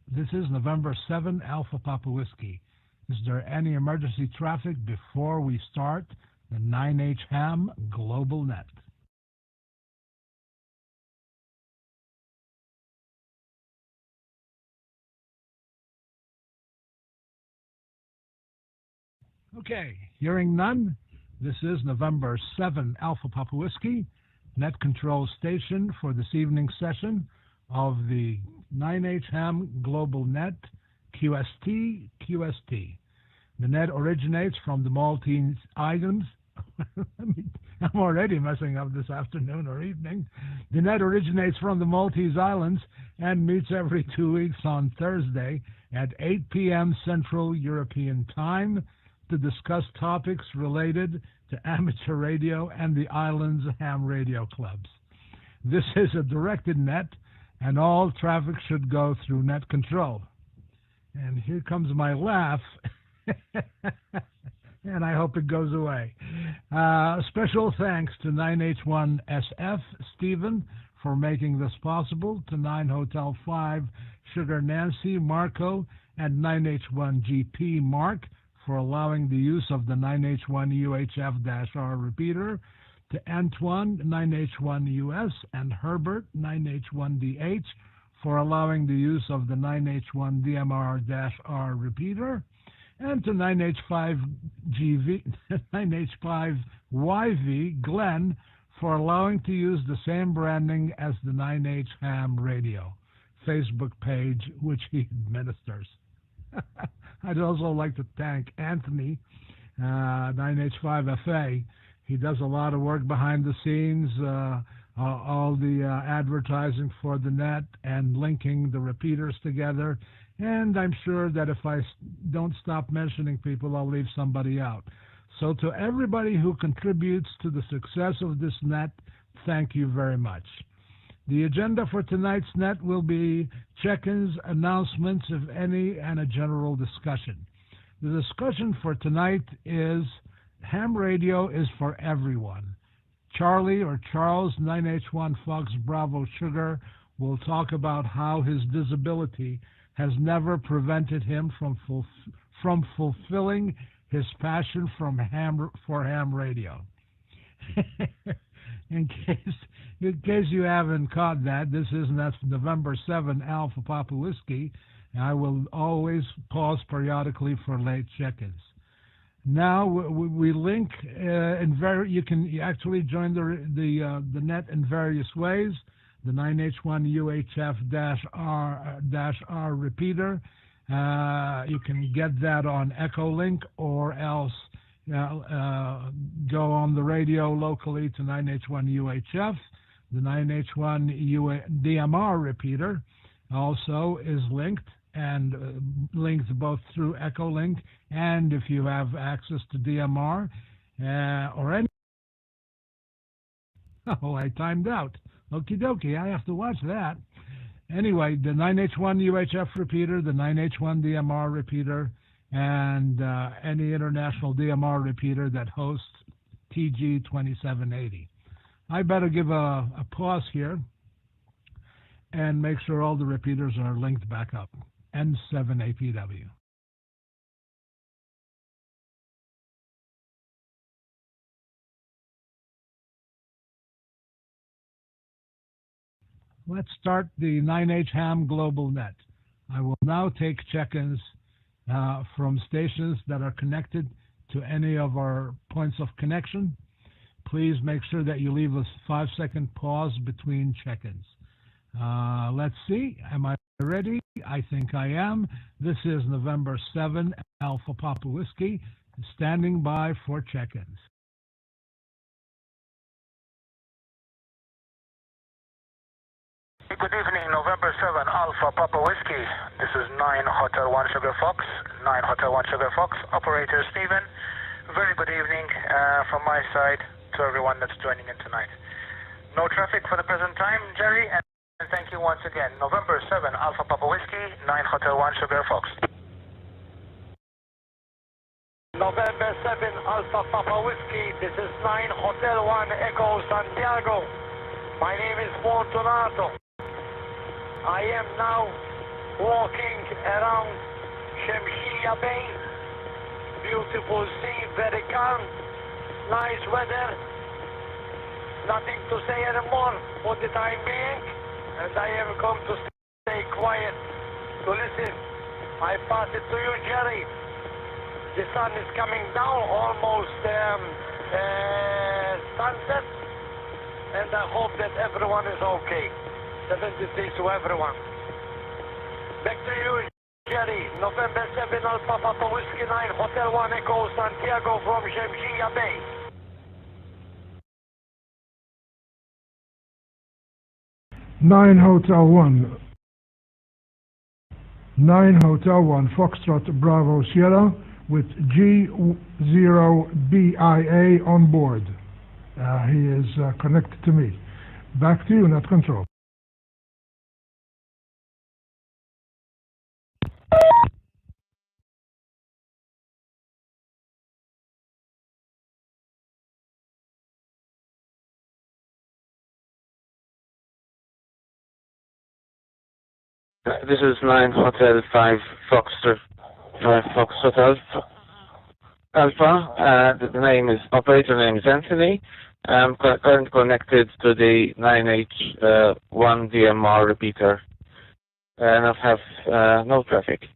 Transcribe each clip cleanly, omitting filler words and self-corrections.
This is November 7 Alpha Papa Whiskey. Is there any emergency traffic before we start the 9H-HAM GlobalNet? Okay, hearing none, this is November 7 Alpha Papa Whiskey, net control station for this evening's session of the 9H-HAM GlobalNet QST. The net originates from the Maltese Islands. I'm already messing up this afternoon or evening. The net originates from the Maltese Islands and meets every 2 weeks on Thursday at 8 p.m. Central European Time to discuss topics related to amateur radio and the island's ham radio clubs. This is a directed net, and all traffic should go through net control. And here comes my laugh, and I hope it goes away. Special thanks to 9H1SF Stephen for making this possible, to 9 Hotel 5 Sugar Nancy Marco and 9H1GP Mark for allowing the use of the 9H1 UHF-R repeater, to Antoine 9H1US and Herbert 9H1DH for allowing the use of the 9H1 DMR-R repeater, and to 9H5YV Glenn for allowing to use the same branding as the 9H-HAM radio Facebook page, which he administers. I'd also like to thank Anthony, 9H5FA. He does a lot of work behind the scenes, all the advertising for the net and linking the repeaters together. And I'm sure that if I don't stop mentioning people, I'll leave somebody out. So to everybody who contributes to the success of this net, thank you very much. The agenda for tonight's net will be check-ins, announcements, if any, and a general discussion. The discussion for tonight is ham radio is for everyone. Charlie or Charles 9H1 Fox Bravo Sugar will talk about how his disability has never prevented him from fulfilling his passion for ham radio. In case you haven't caught that, this is November 7 Alpha Papa Whiskey. I will always pause periodically for late check-ins. Now we link you can actually join the net in various ways. The 9H1 UHF-R repeater. You can get that on Echolink, or else go on the radio locally to 9H1 UHF. The 9H1 DMR repeater also is linked, and linked both through Echolink, and if you have access to DMR or any. Oh, I timed out. Okie dokie, I have to watch that. Anyway, the 9H1 UHF repeater, the 9H1 DMR repeater, and any international DMR repeater that hosts TG 2780. I better give a pause here and make sure all the repeaters are linked back up. N7APW. Let's start the 9H-HAM GlobalNet. I will now take check-ins from stations that are connected to any of our points of connection. Please make sure that you leave a 5-second pause between check-ins. Let's see. Am I ready? I think I am. This is November 7 Alpha Papa Whiskey, standing by for check-ins. Good evening, November 7 Alpha Papa Whiskey. This is 9 Hotel 1 Sugar Fox, 9 Hotel 1 Sugar Fox, operator Stephen. Very good evening from my side to everyone that's joining in tonight. No traffic for the present time, Jerry, and thank you once again. November 7 Alpha Papa Whiskey, 9 Hotel 1 Sugar Fox. November 7 Alpha Papa Whiskey, this is 9 Hotel 1 Echo Santiago. My name is Fortunato. I am now walking around Shemshia Bay. Beautiful sea, very calm, nice weather. Nothing to say anymore for the time being, and I am come to stay quiet to listen. I pass it to you, Jerry. The sun is coming down, almost sunset, and I hope that everyone is okay. 73 to everyone. Back to you, Jerry. November 7 Alpha Papa Whiskey 9 Hotel 1 Echo Santiago from Shemshia Bay. Nine Hotel 1 Foxtrot Bravo Sierra with G0BIA on board. He is connected to me. Back to you, Net Control. This is 9 Hotel 5 Foxtrot Alpha. The name is, operator name is Anthony. I'm currently connected to the 9H-1 DMR repeater, and I have no traffic.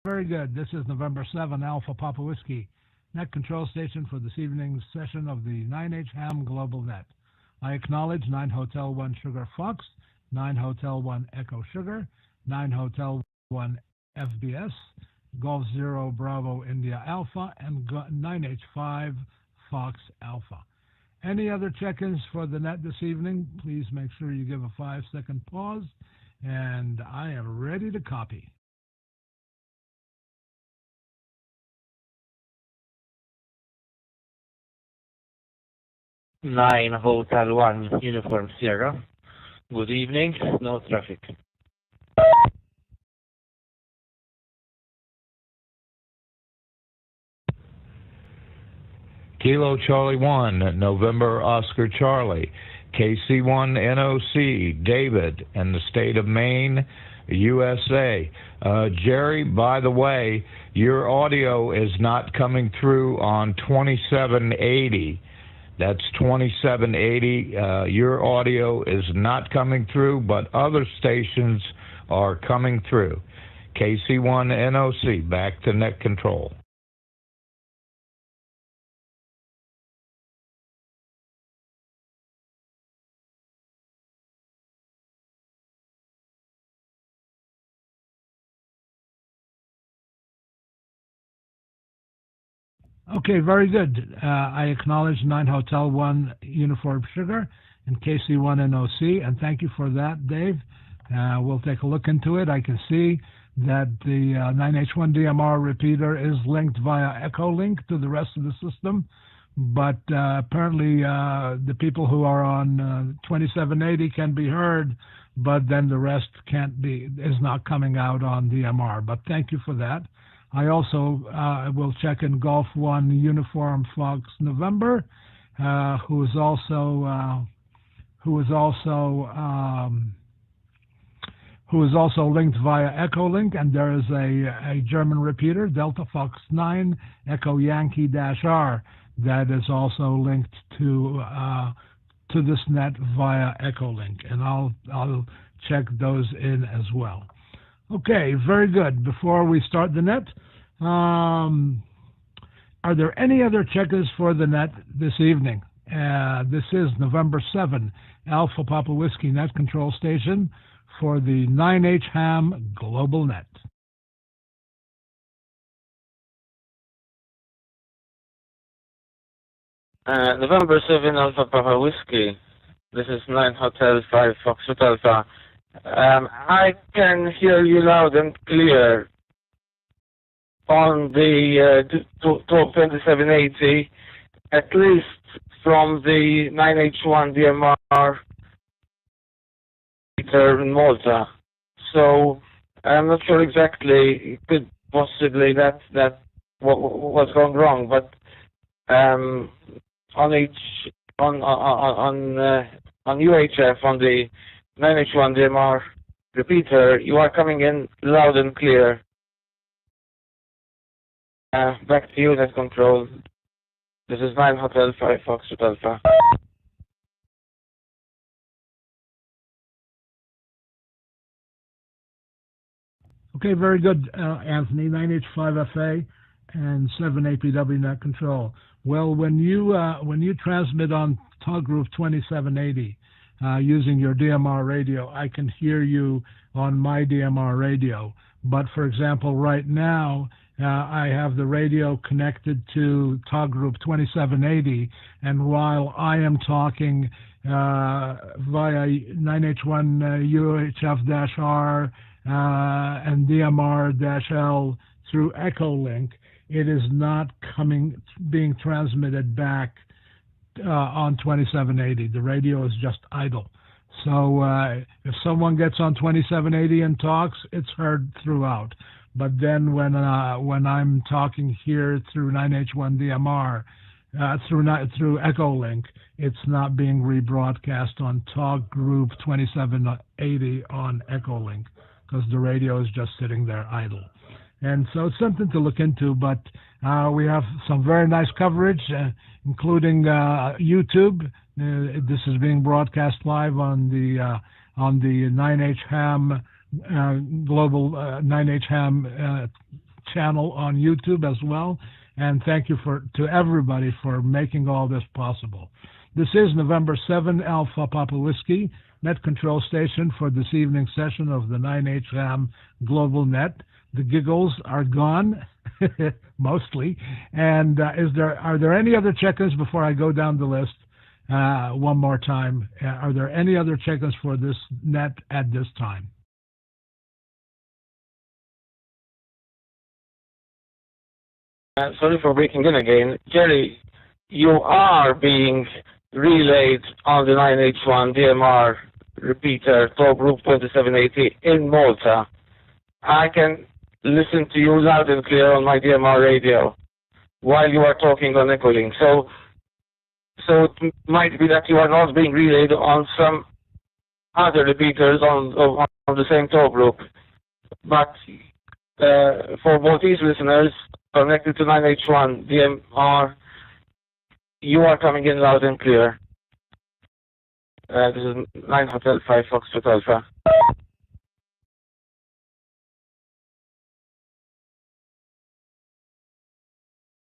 Very good. This is November 7 Alpha Papa Whiskey, net control station for this evening's session of the 9H-HAM GlobalNet. I acknowledge 9 Hotel 1 Sugar Fox, 9 Hotel 1 Echo Sugar, 9 Hotel 1 FBS, Golf 0 Bravo India Alpha, and 9H5 Fox Alpha. Any other check-ins for the net this evening, please make sure you give a 5-second pause, and I am ready to copy. Nine Hotel 1 Uniform Sierra. Good evening, no traffic. Kilo Charlie 1, November Oscar Charlie, KC1 NOC, David, and the state of Maine, USA. Jerry, by the way, your audio is not coming through on 2780. That's 2780. Your audio is not coming through, but other stations are coming through. KC1 NOC, back to net control. Okay, very good. I acknowledge 9 Hotel 1 Uniform Sugar and KC1 NOC, and thank you for that, Dave. We'll take a look into it. I can see that the 9H1 DMR repeater is linked via Echo Link to the rest of the system, but apparently the people who are on 2780 can be heard, but then the rest is not coming out on DMR. But thank you for that. I also will check in Golf 1 Uniform Fox November, who is also linked via Echo Link, and there is a German repeater, Delta Fox 9 Echo Yankee -R, that is also linked to this net via Echo Link, and I'll check those in as well. Okay, very good. Before we start the net, are there any other checkers for the net this evening? This is November 7, Alpha Papa Whiskey net control station for the 9H-HAM GlobalNet. November 7 Alpha Papa Whiskey. This is 9 Hotel 5 Foxtrot Alpha. I can hear you loud and clear on the 2780, at least from the 9H1 DMR repeater in Malta. So I'm not sure exactly. It could possibly that what's going wrong, but on UHF on the 9H-1 DMR repeater, you are coming in loud and clear. Back to you, net control. This is 9 Hotel 5 Foxtrot Alpha. Okay, very good, Anthony. 9H5FA and 7APW net control. Well, when you transmit on tog group 2780 using your DMR radio, I can hear you on my DMR radio. But for example, right now I have the radio connected to tog group 2780, and while I am talking via 9H1 UHF-R and DMR-L through Echolink, it is not being transmitted back on 2780. The radio is just idle. So if someone gets on 2780 and talks, it's heard throughout. But then when I'm talking here through 9H1 DMR, through Echolink, it's not being rebroadcast on tog group 2780 on Echolink, because the radio is just sitting there idle. And so it's something to look into, but we have some very nice coverage, including YouTube. This is being broadcast live on the 9H-HAM global 9H-HAM channel on YouTube as well. And thank you to everybody for making all this possible. This is November 7 Alpha Papa Whiskey, net control station for this evening session of the 9H-HAM GlobalNet. The giggles are gone, mostly. And are there any other check-ins before I go down the list one more time? Are there any other check-ins for this net at this time? Sorry for breaking in again. Jerry, you are being relayed on the 9H1 DMR repeater, talk group 2780 in Malta. I can listen to you loud and clear on my DMR radio while you are talking on Echolink. So it might be that you are not being relayed on some other repeaters on the same talk group. But for Maltese listeners connected to 9H1 DMR, you are coming in loud and clear. This is 9 Hotel 5 Foxtrot Alpha.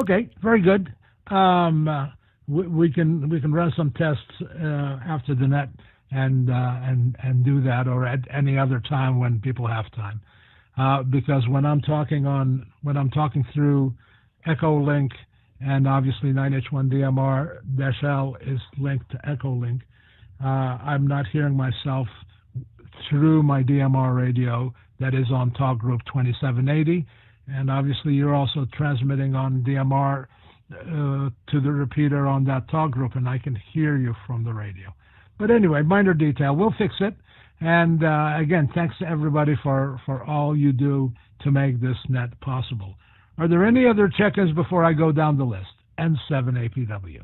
Okay, very good. We can run some tests after the net and do that, or at any other time when people have time. Because when I'm talking through Echolink, and obviously 9H1 DMR-L is linked to Echolink, I'm not hearing myself through my DMR radio that is on talk group 2780, and obviously you're also transmitting on DMR to the repeater on that talk group, and I can hear you from the radio. But anyway, minor detail. We'll fix it. And again, thanks to everybody for all you do to make this net possible. Are there any other check-ins before I go down the list? N7APW.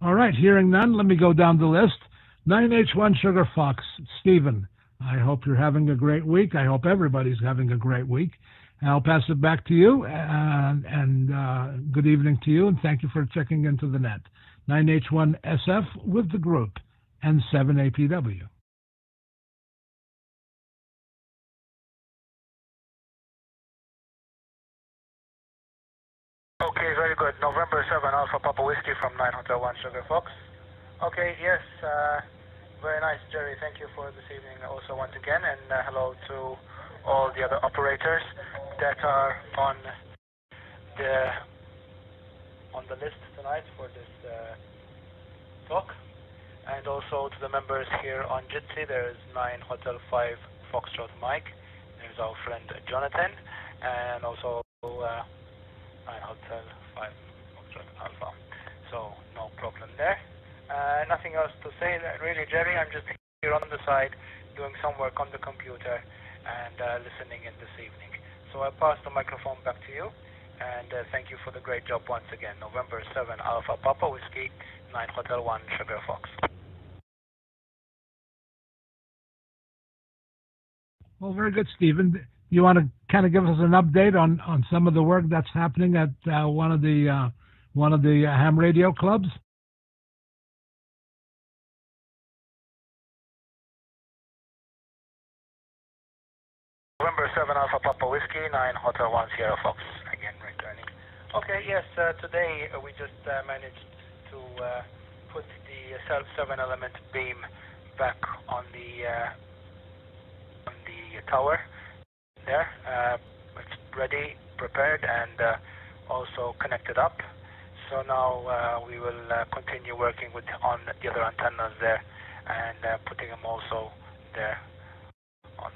All right, hearing none, let me go down the list. 9H1 Sugar Fox, Stephen. I hope you're having a great week. I hope everybody's having a great week. I'll pass it back to you, and good evening to you, and thank you for checking into the net. 9H1 SF with the group, and 7APW. Okay, very good. November 7 Alpha Papa Whiskey from 9 Hotel 1 Sugar Fox. Okay, yes, very nice, Jerry. Thank you for this evening also once again, and hello to all the other operators that are on the list tonight for this talk, and also to the members here on Jitsi. There's 9 Hotel 5 Foxtrot Mike. There's our friend Jonathan, and also 9 Hotel 5 Foxtrot Alpha. So no problem there. Nothing else to say really, Jerry. I'm just here on the side doing some work on the computer and listening in this evening. So I pass the microphone back to you, and thank you for the great job once again. November 7 Alpha Papa Whiskey 9 Hotel 1 Sugar Fox. Well, very good, Stephen. You want to kind of give us an update on some of the work that's happening at one of the ham radio clubs? November 7 Alpha Papa Whiskey 9 Hotel 1 Sierra Fox, again returning. Okay, yes, today we just managed to put the self 7-element beam back on the tower there. It's ready, prepared, and also connected up. So now we will continue working on the other antennas there and putting them also there on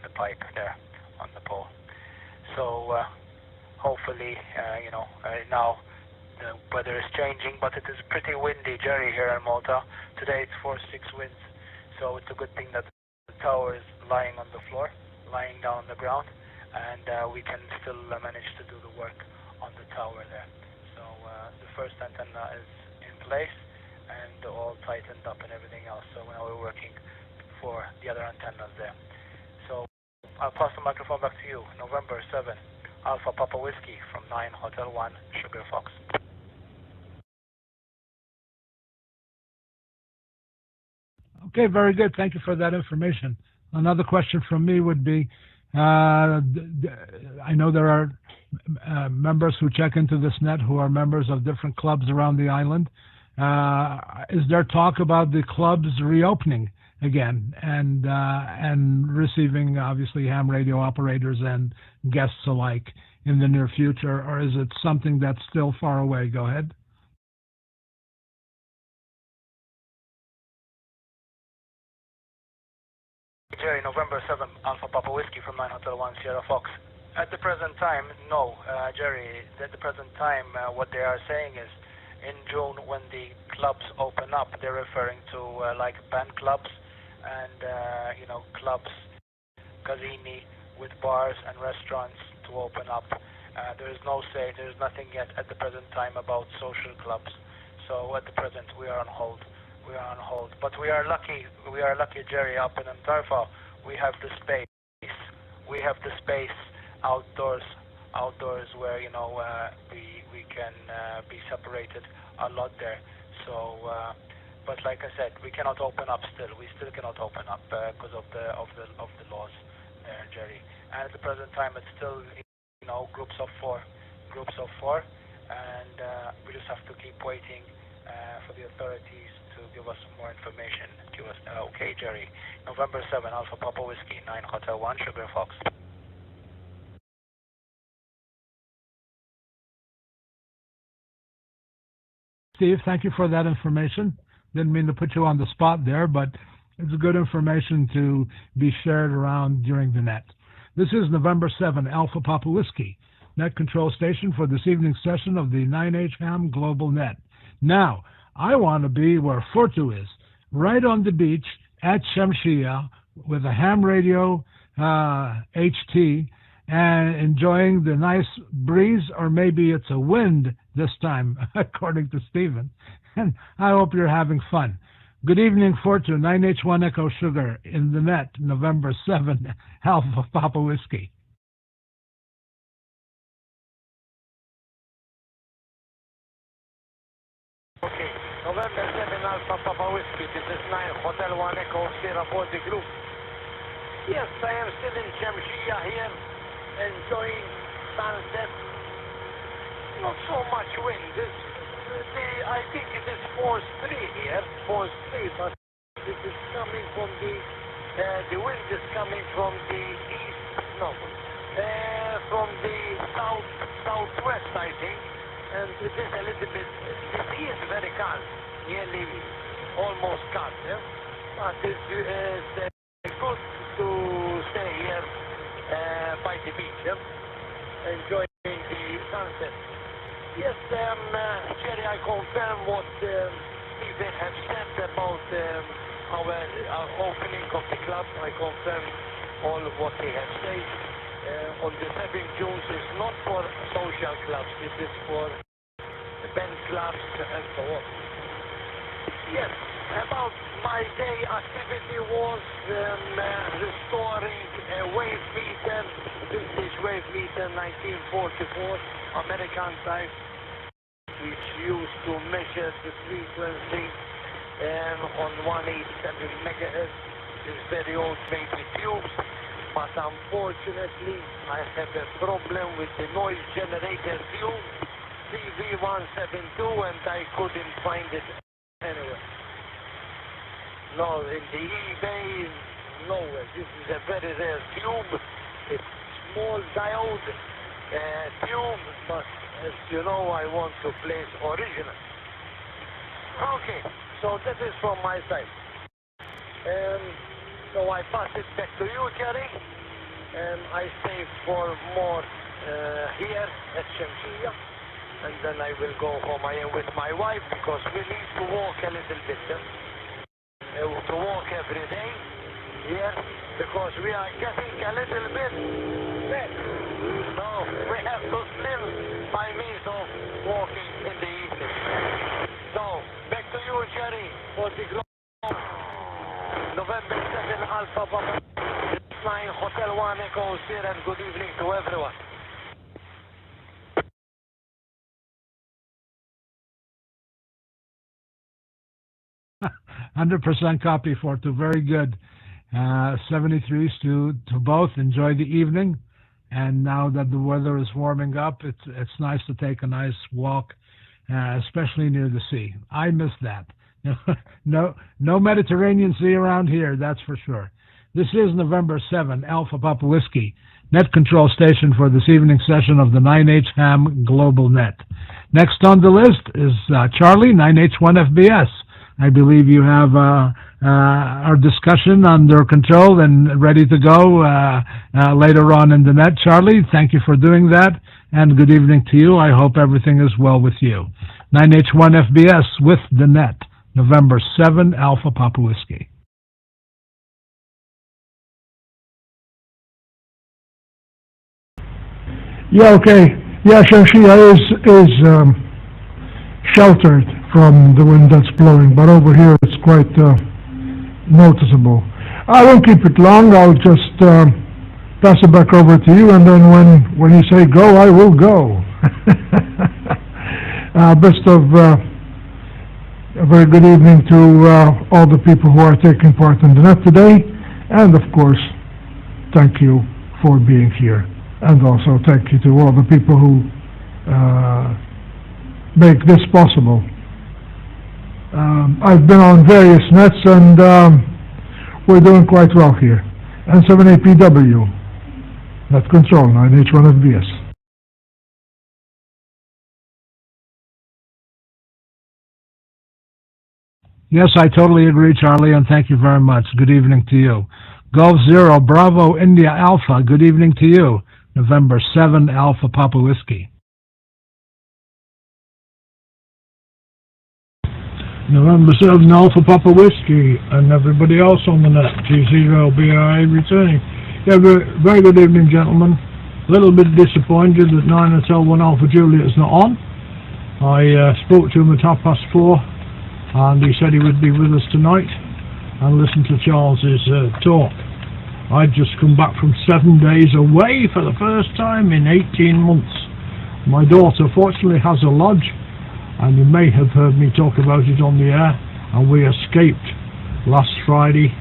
the pipe there on the pole. So hopefully, now the weather is changing, but it is pretty windy, Jerry, here in Malta. Today it's 4-6 winds, so it's a good thing that the tower is lying on the floor, lying down on the ground, and we can still manage to do the work on the tower there. So the first antenna is in place and all tightened up and everything else. So now we're working for the other antennas there. So I'll pass the microphone back to you. November 7 Alpha Papa Whiskey from 9 Hotel 1 Sugar Fox. Okay, very good. Thank you for that information. Another question from me would be, I know there are members who check into this net who are members of different clubs around the island. Is there talk about the clubs reopening again and receiving, obviously, ham radio operators and guests alike in the near future, or is it something that's still far away? Go ahead. Jerry, November 7 Alpha Papa Whiskey from 9 Hotel 1 Sierra Fox. At the present time, no, Jerry, at the present time, what they are saying is in June when the clubs open up, they're referring to like band clubs and, clubs, casini with bars and restaurants to open up. There is nothing yet at the present time about social clubs. So at the present, we are on hold. But we are lucky, Jerry, up in Antarfa. We have the space. We have the space outdoors where, we can be separated a lot there. So, but like I said, we cannot open up still. We still cannot open up because of the laws there, Jerry. And at the present time, it's still, groups of four, and we just have to keep waiting for the authorities to give us more information. Okay, Jerry. November 7 Alpha Papa Whiskey 9 Hotel 1 Sugar Fox. Steve, thank you for that information. Didn't mean to put you on the spot there, but it's good information to be shared around during the net. This is November 7 Alpha Papa Whiskey, net control station for this evening's session of the 9H-HAM Global Net. Now, I want to be where Fortu is, right on the beach at Shamshia with a ham radio HT and enjoying the nice breeze, or maybe it's a wind this time, according to Stephen. And I hope you're having fun. Good evening, Fortu, 9H1 Echo Sugar in the net, November 7, Alpha Papa Whiskey. Okay, November 7 Alpha Papa Whiskey, this is 9 Hotel 1 Echo Sierra Forty Group. Yes, I am still in Shamshia here, enjoying sunset. Not so much wind. I think it is force 3 here, force 3, but it is coming from the wind is coming from the east, from the southwest, I think, and it is a little bit, the sea is very calm, nearly almost calm, yeah? But it's good to stay here by the beach, yeah? Enjoying the sunset. Yes, Jerry, I confirm what Stephen has said about our opening of the club. I confirm all of what he has said. On the 7th June is not for social clubs, it is for band clubs and so on. Yes, about my day activity was restoring a wave meter, vintage wave meter 1944, American type, which used to measure the frequency on 187 megahertz. It's very old baby tubes, but unfortunately I have a problem with the noise generator tube, CV172, and I couldn't find it anywhere. No, in the eBay, nowhere. This is a very rare tube. It's small diode tube, but as you know, I want to place original. Okay, so that is from my side. So I pass it back to you, Kerry, and I stay for more here at Shamsia, and then I will go home. I am with my wife because we need to walk a little bit. To walk every day, yes, because we are getting a little bit fat. So we have to slim by means of walking in the evening. So back to you, Jerry, for the November 7 Alpha Papa 9 Hotel 1 Echo Sierra, and good evening to everyone. 100% copy for two. Very good. 73s to both. Enjoy the evening. And now that the weather is warming up, it's nice to take a nice walk, especially near the sea. I miss that. No Mediterranean Sea around here, that's for sure. This is November 7, Alpha Papa Whiskey, net control station for this evening session of the 9H-HAM GlobalNet. Next on the list is Charlie, 9H-1FBS. I believe you have our discussion under control and ready to go later on in the net. Charlie, thank you for doing that, and good evening to you. I hope everything is well with you. 9H-1FBS with the net, November 7, Alpha Papa Whiskey. Yeah, okay. Yeah, Shamsia is sheltered from the wind that's blowing, but over here it's quite noticeable. I won't keep it long. I'll just pass it back over to you, and then when you say go, I will go. Best of a very good evening to all the people who are taking part in the net today, and of course, thank you for being here, and also thank you to all the people who make this possible. I've been on various nets, and we're doing quite well here. N7APW, net control, 9H-1FBS. Yes, I totally agree, Charlie, and thank you very much. Good evening to you. Golf Zero, Bravo, India Alpha, good evening to you. November 7, Alpha Papa Whiskey. November 7, Alpha Papa Whiskey, and everybody else on the net, G0BI returning. Yeah, very good evening, gentlemen. A little bit disappointed that 9 Hotel 1 Alpha Juliet is not on. I spoke to him at 4:30, and he said he would be with us tonight and listen to Charles's talk. I'd just come back from 7 days away for the first time in 18 months. My daughter fortunately has a lodge, and you may have heard me talk about it on the air, and we escaped last Friday,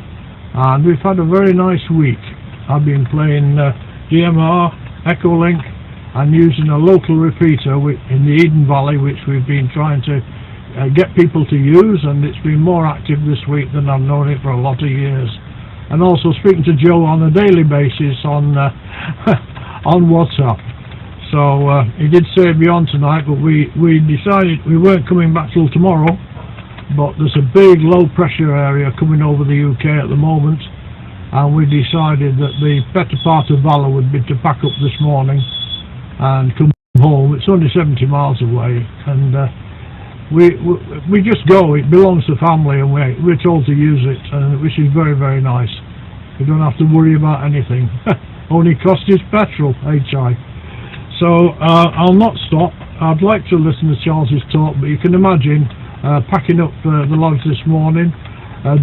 and we've had a very nice week. I've been playing DMR, Echolink, and using a local repeater in the Eden Valley, which we've been trying to get people to use, and it's been more active this week than I've known it for a lot of years. And also speaking to Joe on a daily basis on on WhatsApp. So he did say it'd be on tonight, but we decided we weren't coming back till tomorrow. But there's a big low pressure area coming over the UK at the moment, and we decided that the better part of Valor would be to pack up this morning and come home. It's only 70 miles away, and we just go. It belongs to family, and we're told to use it, which is very, very nice. We don't have to worry about anything. Only cost is petrol, HI. So I'll not stop. I'd like to listen to Charles's talk, but you can imagine packing up the logs this morning,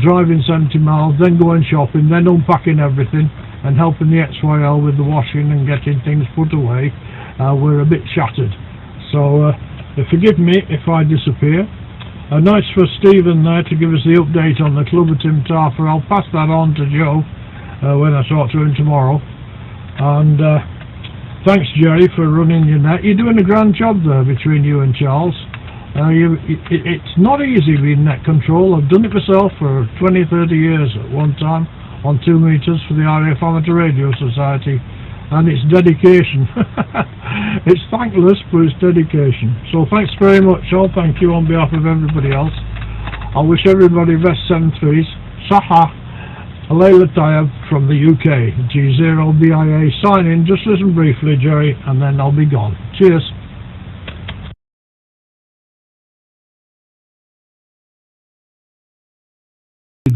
driving 70 miles, then going shopping, then unpacking everything, and helping the XYL with the washing and getting things put away. We're a bit shattered. So forgive me if I disappear. Nice for Stephen there to give us the update on the Clubberton Tarfer. I'll pass that on to Joe when I talk to him tomorrow. And thanks, Jerry, for running your net. You're doing a grand job there between you and Charles. It's not easy being net control. I've done it myself for 20, 30 years at one time on 2 meters for the RAF Amateur Radio Society, and it's dedication. It's thankless, but it's dedication. So thanks very much. I'll thank you on behalf of everybody else. I wish everybody best 7-3s. Saha. Alayla Tayeb from the UK, G0BIA signing. Just listen briefly, Jerry, and then I'll be gone. Cheers.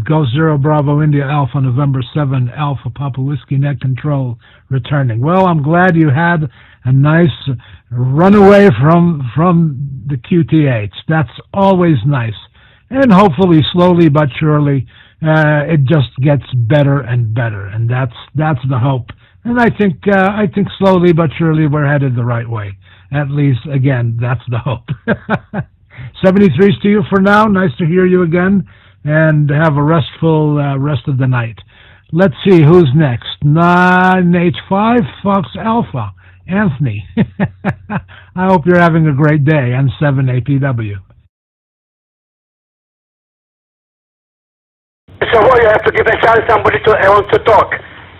Go 0 Bravo India Alpha November 7 Alpha Papa Whiskey Net Control returning. Well, I'm glad you had a nice runaway from the QTH. That's always nice. And hopefully, slowly but surely, it just gets better and better, and that's the hope. And I think slowly but surely we're headed the right way. At least, again, that's the hope. 73s to you for now. Nice to hear you again, and have a restful rest of the night. Let's see who's next. 9H-5 Fox Alpha, Anthony. I hope you're having a great day. And 7APW. So you have to give a chance somebody to want to talk.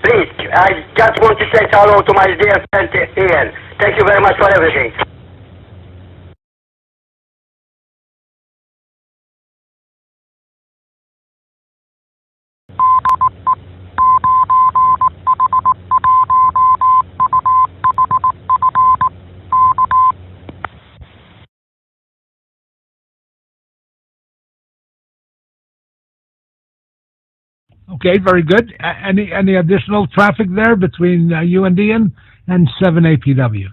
Please, I just want to say hello to my dear friend Ian. Thank you very much for everything. Okay, very good. Any additional traffic there between you and Ian and 7APW?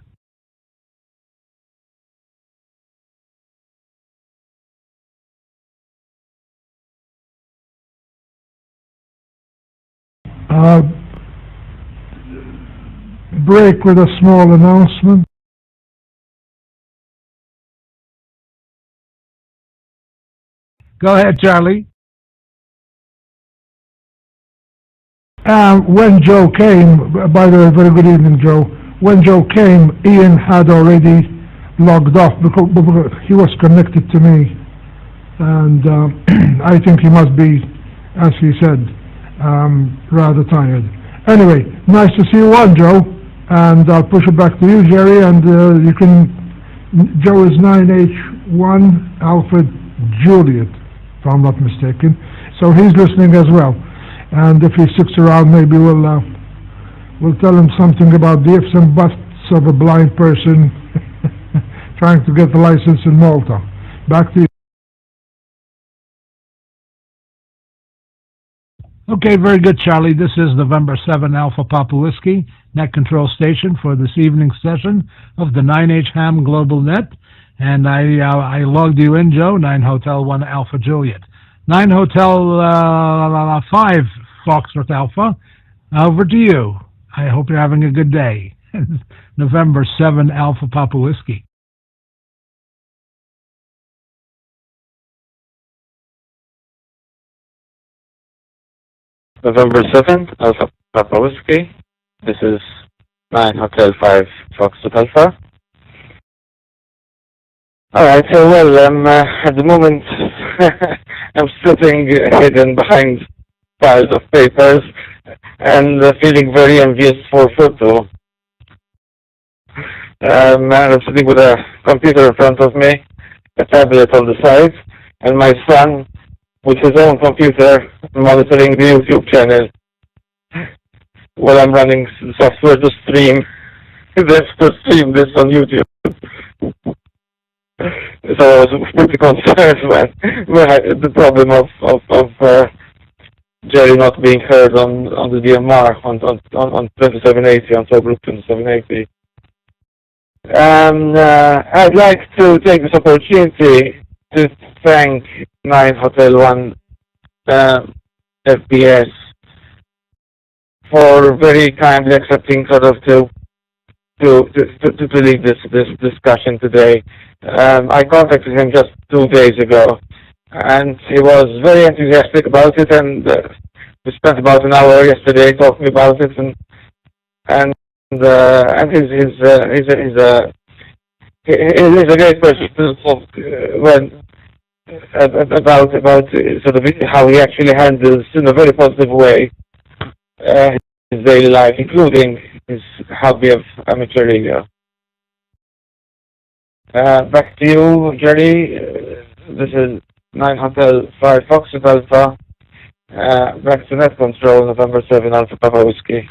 Break with a small announcement. Go ahead, Charlie. When Joe came, by the way, very good evening, Joe. When Joe came, Ian had already logged off because he was connected to me, and I think he must be, as he said, rather tired. Anyway, nice to see you on, Joe, and I'll push it back to you, Jerry, and you can. Joe is 9H-1 Alpha Juliet, if I'm not mistaken, so he's listening as well. And if he sticks around, maybe we'll tell him something about the ifs and buts of a blind person trying to get the license in Malta. Back to you. Okay, very good, Charlie. This is November 7 Alpha Papa Whiskey, net control station for this evening's session of the 9H-HAM GlobalNet. And I logged you in, Joe, 9 Hotel 1 Alpha Juliet. 9 Hotel 5 Foxtrot Alpha, over to you. I hope you're having a good day. November 7 Alpha Papa Whiskey. November 7th, Alpha Papa Whiskey. This is 9 Hotel 5 Foxtrot Alpha. Alright, so well, at the moment I'm sitting hidden behind piles of papers and feeling very envious for photo. I'm sitting with a computer in front of me, a tablet on the side, and my son with his own computer monitoring the YouTube channel while I'm running software to stream this to stream this on YouTube. So I was pretty concerned when I had the problem of Jerry not being heard on the DMR on 2780, on subgroup 2780. I'd like to take this opportunity to thank 9 Hotel 1 FPS for very kindly accepting sort of to lead this discussion today. I contacted him just 2 days ago, and he was very enthusiastic about it, and we spent about an hour yesterday talking about it, and he's a great person to talk about sort of how he actually handles in a very positive way his daily life, including his hobby of amateur radio. Back to you, Jerry. This is 9 Hotel 5 Foxtrot Alpha. Back to net control, November 7 Alpha Papa Whiskey.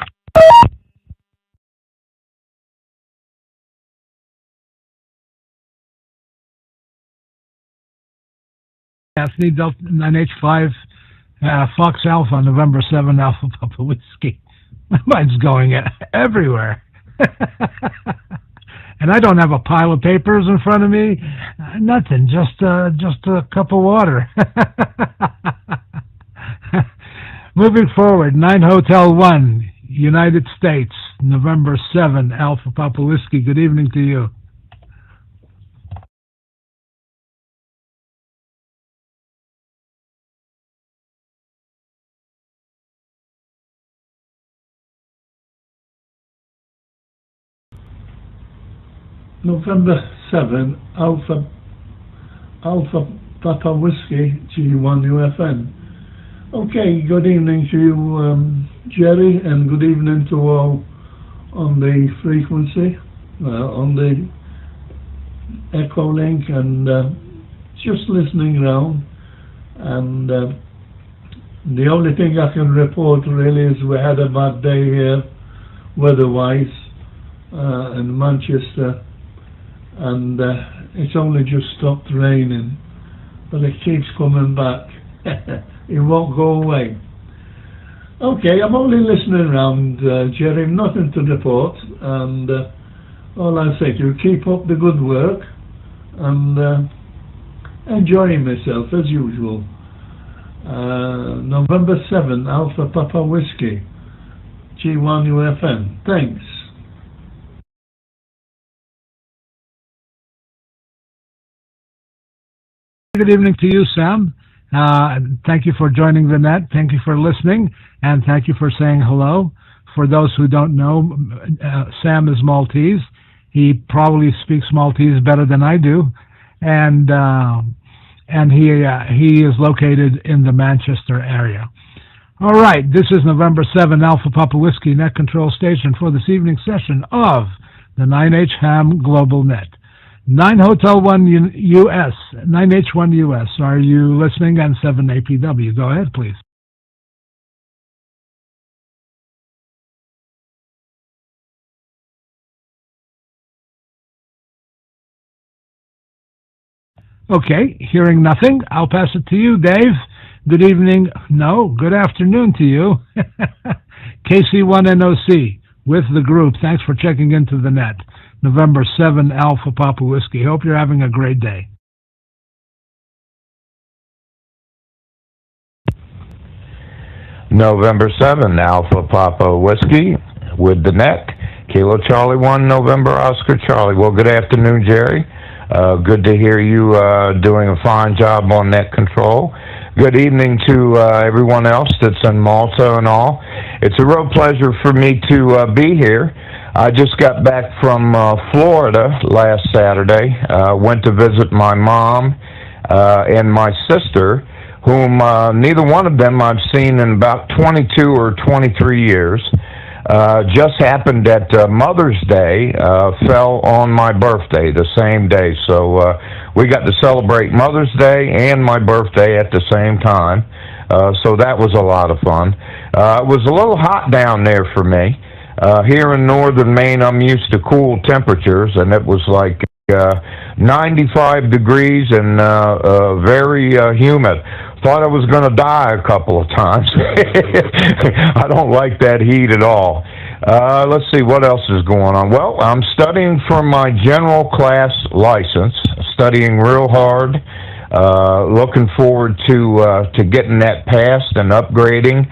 Anthony Delta 9H5 Fox Alpha, November 7 Alpha Papa Whiskey. My mind's going everywhere. And I don't have a pile of papers in front of me. Nothing, just a cup of water. Moving forward, 9 Hotel 1, United States, November 7 Alpha Papa Whiskey. Good evening to you. November 7, Alpha Papa Whiskey, G1UFN. Okay, good evening to you, Jerry, and good evening to all on the frequency, on the Echo Link, and just listening around. And the only thing I can report really is we had a bad day here, weather-wise, in Manchester. And it's only just stopped raining, but it keeps coming back. It won't go away. Okay, I'm only listening around, Jerry, nothing to report, and all I say to you, keep up the good work, and enjoying myself as usual. November 7, Alpha Papa Whiskey, G1UFN. Thanks. Good evening to you, Sam. Thank you for joining the net. Thank you for listening, and thank you for saying hello. For those who don't know, Sam is Maltese. He probably speaks Maltese better than I do, and he is located in the Manchester area. All right, this is November 7 Alpha Papa Whiskey Net Control Station for this evening session of the 9H-HAM Global Net. 9 Hotel 1 US, 9H1 US. Are you listening? And 7 APW. Go ahead, please. Okay, hearing nothing, I'll pass it to you, Dave. Good evening. No, good afternoon to you. KC1NOC with the group. Thanks for checking into the net. November 7 Alpha Papa Whiskey. Hope you're having a great day. November 7 Alpha Papa Whiskey with the net. Kilo Charlie 1 November Oscar Charlie. Well, good afternoon, Jerry. Good to hear you doing a fine job on net control. Good evening to everyone else that's in Malta and all. It's a real pleasure for me to be here. I just got back from Florida last Saturday. Went to visit my mom and my sister, whom neither one of them I've seen in about 22 or 23 years. Just happened that Mother's Day fell on my birthday, the same day. So we got to celebrate Mother's Day and my birthday at the same time. So that was a lot of fun. It was a little hot down there for me. Here in northern Maine, I'm used to cool temperatures, and it was like 95 degrees and very humid. Thought I was going to die a couple of times. I don't like that heat at all. Let's see, what else is going on? Well, I'm studying for my general class license, studying real hard, looking forward to getting that passed and upgrading.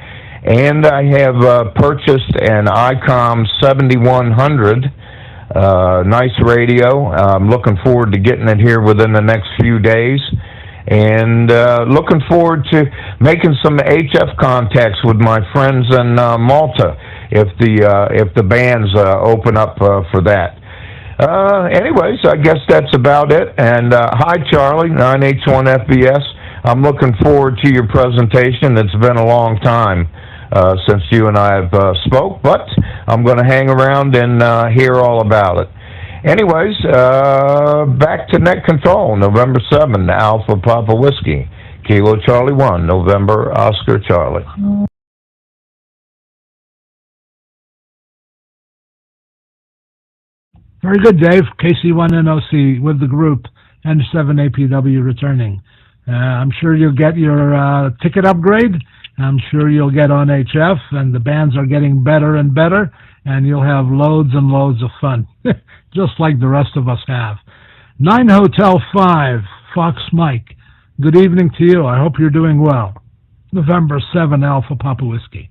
And I have purchased an ICOM 7100, nice radio. I'm looking forward to getting it here within the next few days. And looking forward to making some HF contacts with my friends in Malta if the bands open up for that. Anyways, I guess that's about it. And hi, Charlie, 9H-1FBS. I'm looking forward to your presentation. It's been a long time since you and I have spoke, but I'm going to hang around and hear all about it. Anyways, back to net control, November 7, Alpha Papa Whiskey, Kilo Charlie 1, November Oscar Charlie. Very good, Dave. KC1NOC with the group, and 7APW returning. I'm sure you'll get your ticket upgrade. I'm sure you'll get on HF, and the bands are getting better and better, and you'll have loads and loads of fun, just like the rest of us have. 9 Hotel 5, Fox Mike. Good evening to you. I hope you're doing well. November 7, Alpha Papa Whiskey.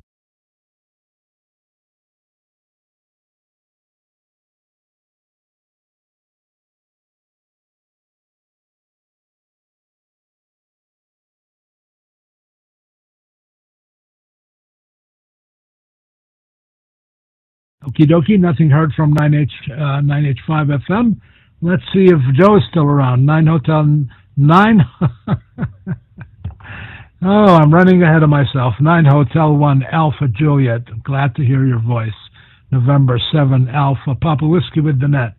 Okie dokie, nothing heard from 9H5 FM. Let's see if Joe is still around. 9 Hotel 9. Oh, I'm running ahead of myself. 9 Hotel 1 Alpha Juliet. Glad to hear your voice. November 7 Alpha Papa Whiskey with the net.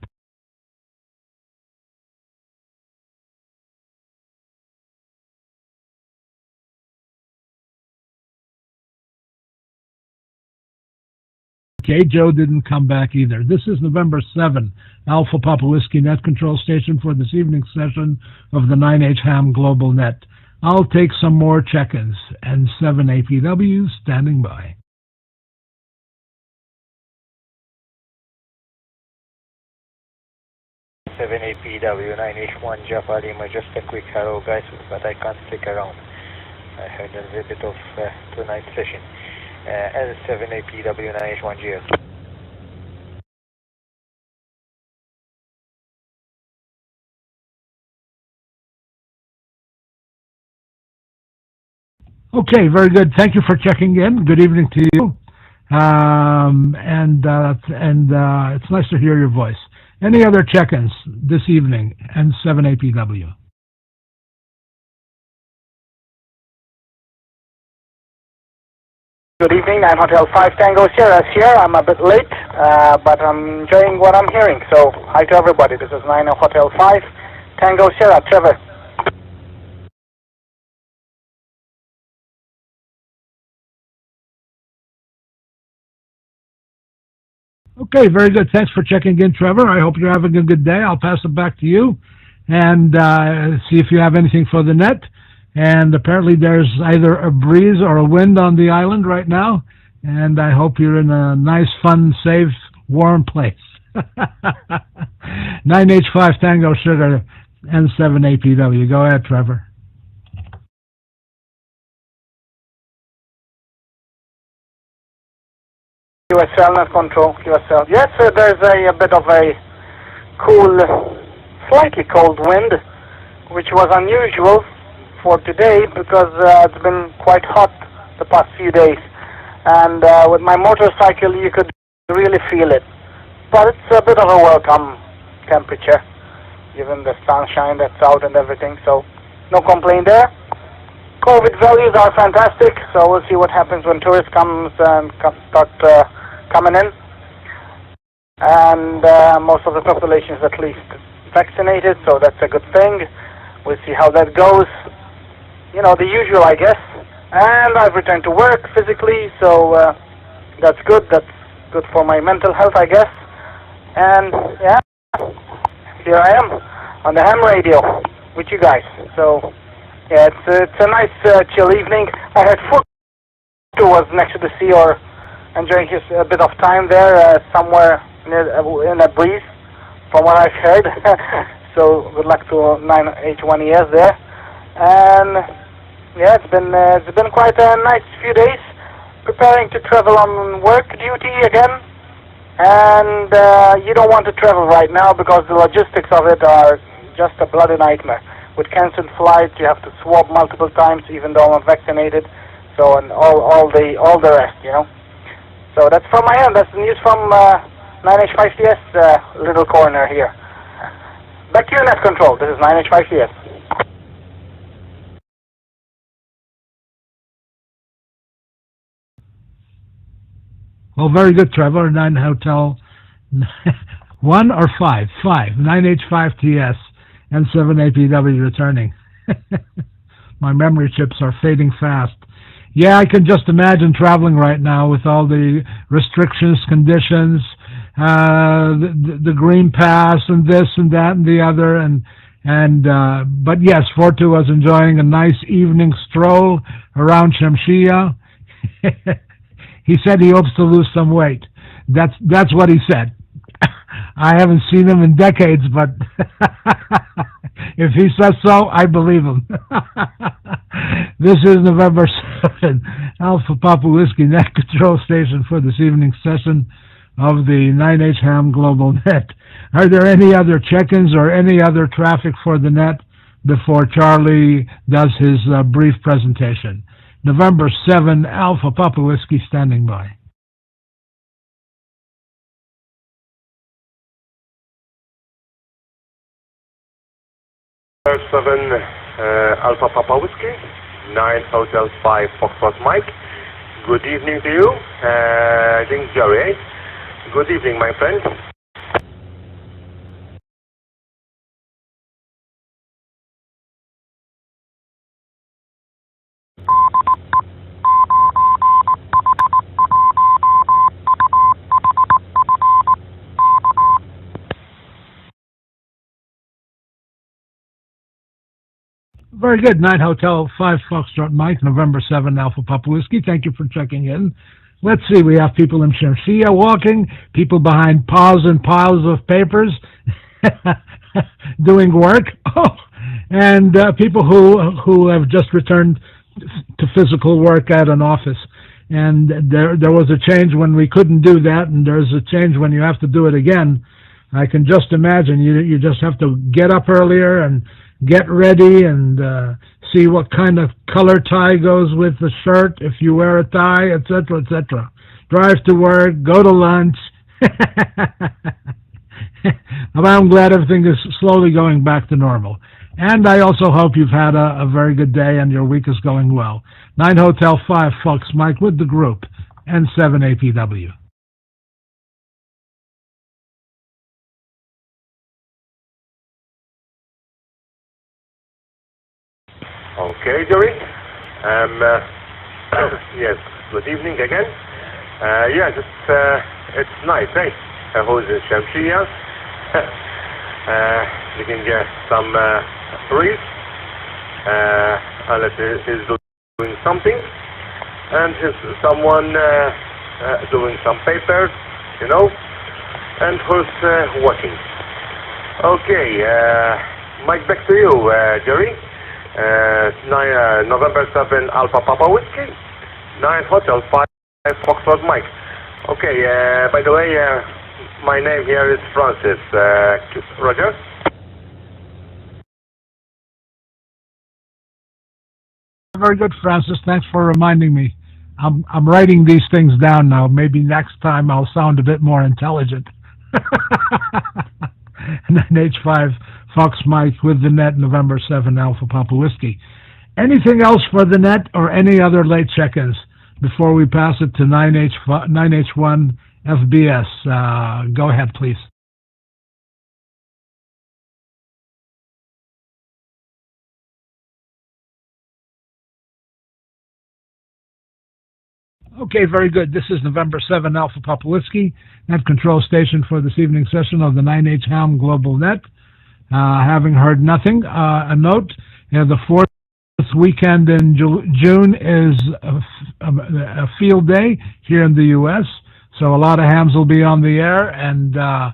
Okay, Joe didn't come back either. This is November 7, Alpha Papa Whiskey Net Control Station for this evening's session of the 9H-HAM Global Net. I'll take some more check-ins, and 7 APW standing by. Seven APW 9H1 Jaffa Lima. Just a quick hello, guys, but I can't stick around. I had a little bit of tonight session. L7 APW 9H1 GS. Okay, very good. Thank you for checking in. Good evening to you. It's nice to hear your voice. Any other check-ins this evening? And 7 APW. Good evening, 9 Hotel 5 Tango Sierra here. I'm a bit late, but I'm enjoying what I'm hearing. So, hi to everybody. This is 9 Hotel 5 Tango Sierra. Trevor. Okay, very good. Thanks for checking in, Trevor. I hope you're having a good day. I'll pass it back to you and see if you have anything for the net. And apparently there's either a breeze or a wind on the island right now. And I hope you're in a nice, fun, safe, warm place. 9H5 Tango Sugar and 7 APW. Go ahead, Trevor. QSL net control, QSL. Yes, there's a bit of a cool, slightly cold wind, which was unusual for today because it's been quite hot the past few days. And with my motorcycle, you could really feel it. But it's a bit of a welcome temperature, given the sunshine that's out and everything. So, no complaint there. COVID values are fantastic, so we'll see what happens when tourists comes and start coming in. And most of the population is at least vaccinated, so that's a good thing. We'll see how that goes. You know, the usual, I guess. And I've returned to work physically, so that's good. That's good for my mental health, I guess. And yeah, here I am on the ham radio with you guys. So yeah, it's a nice chill evening. I heard Furtu was next to the sea or enjoying his a bit of time there somewhere in a breeze, from what I've heard. So good luck to 9H-HAM there. And yeah, it's been quite a nice few days, preparing to travel on work duty again. And you don't want to travel right now because the logistics of it are just a bloody nightmare. With cancelled flights, you have to swab multiple times, even though I'm vaccinated. So and all the rest, you know. So that's from my end. That's the news from 9H-5TS little corner here. Back to you, Net Control. This is 9H-5TS. Well, very good, Trevor. 9 Hotel 1 or 5? 5. 9H-5TS and 7APW returning. My memory chips are fading fast. Yeah, I can just imagine traveling right now with all the restrictions, conditions, the green pass and this and that and the other. But yes, Fortu was enjoying a nice evening stroll around Shamshia. He said he hopes to lose some weight. That's what he said. I haven't seen him in decades, but if he says so, I believe him. This is November 7, Alpha Papa Whiskey Net Control Station for this evening's session of the 9H-HAM GlobalNet. Are there any other check-ins or any other traffic for the net before Charlie does his brief presentation? November 7, Alpha Papa Whiskey standing by. November 7, Alpha Papa Whiskey, 9 Hotel 5 Foxtrot Mike. Good evening to you. I think Jerry, eh? Good evening, my friend. Very good. 9 Hotel 5 Foxtrot Mike, November 7 Alpha Papa Whiskey. Thank you for checking in. Let's see, we have people in Shamshia walking, people behind piles and piles of papers doing work, and people who have just returned to physical work at an office. And there was a change when we couldn't do that, and there's a change when you have to do it again. I can just imagine you just have to get up earlier and get ready and see what kind of color tie goes with the shirt, if you wear a tie, etc., etc. Drive to work, go to lunch. I'm glad everything is slowly going back to normal. And I also hope you've had a very good day and your week is going well. 9 Hotel 5 Fox Mike with the group and 7 APW. Okay, Jerry. Yes, good evening again. Yes, it's nice, eh? Who's in Shamshia? You can get some breeze. Unless he's doing something. And he's someone doing some papers, you know. And who's watching. Okay, Mike, back to you, Jerry. November 7 Alpha Papa Whiskey, 9 Hotel 5 Foxtrot Mike. Okay, by the way, my name here is Francis. Roger? Very good, Francis. Thanks for reminding me. I'm writing these things down now. Maybe next time I'll sound a bit more intelligent. 9H5 Fox Mike with the net, November 7 Alpha Papa Whiskey. Anything else for the net or any other late check-ins before we pass it to 9H1 FBS? Go ahead, please. Okay, very good. This is November 7 Alpha Papa Whiskey, net control station for this evening session of the 9H-HAM GlobalNet. Having heard nothing, a note, the fourth weekend in June is a field day here in the U.S., so a lot of hams will be on the air, and a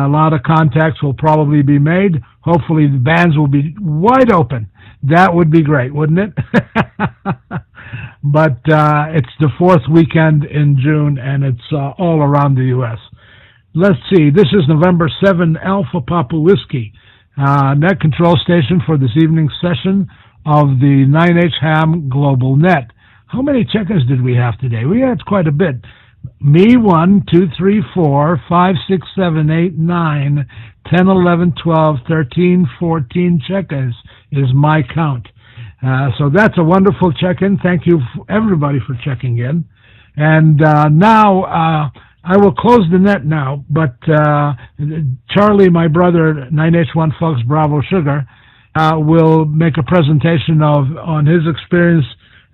lot of contacts will probably be made. Hopefully the bands will be wide open. That would be great, wouldn't it? But it's the fourth weekend in June, and it's all around the U.S. Let's see. This is November 7 Alpha Papa Whiskey, net control station for this evening's session of the 9H-HAM GlobalNet. How many check-ins did we have today? We had quite a bit. Me, 1, 2, 3, 4, 5, 6, 7, 8, 9, 10, 11, 12, 13, 14 check-ins is my count. So that's a wonderful check-in. Thank you, everybody, for checking in. And now, I will close the net now, but Charlie, my brother, 9H1 Fox Bravo Sugar, will make a presentation on his experience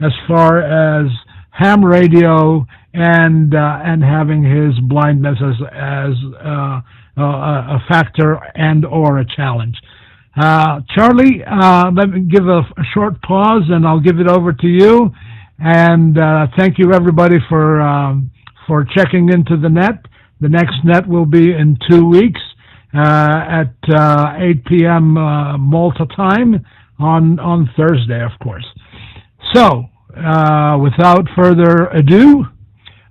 as far as ham radio and having his blindness as a factor and or a challenge. Charlie, let me give a short pause, and I'll give it over to you. And thank you, everybody, for checking into the net. The next net will be in 2 weeks at 8 p.m. Malta time on Thursday, of course. So, without further ado,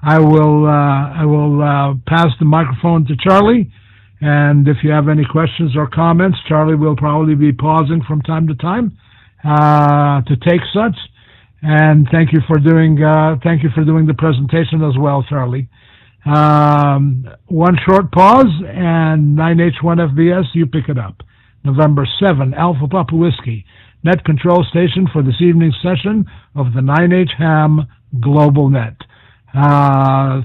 I will pass the microphone to Charlie. And if you have any questions or comments, Charlie will probably be pausing from time to time to take such. And thank you for doing the presentation as well, Charlie. One short pause, and 9H1FBS, you pick it up. November 7, Alpha Papa Whiskey, net control station for this evening's session of the 9H-HAM GlobalNet.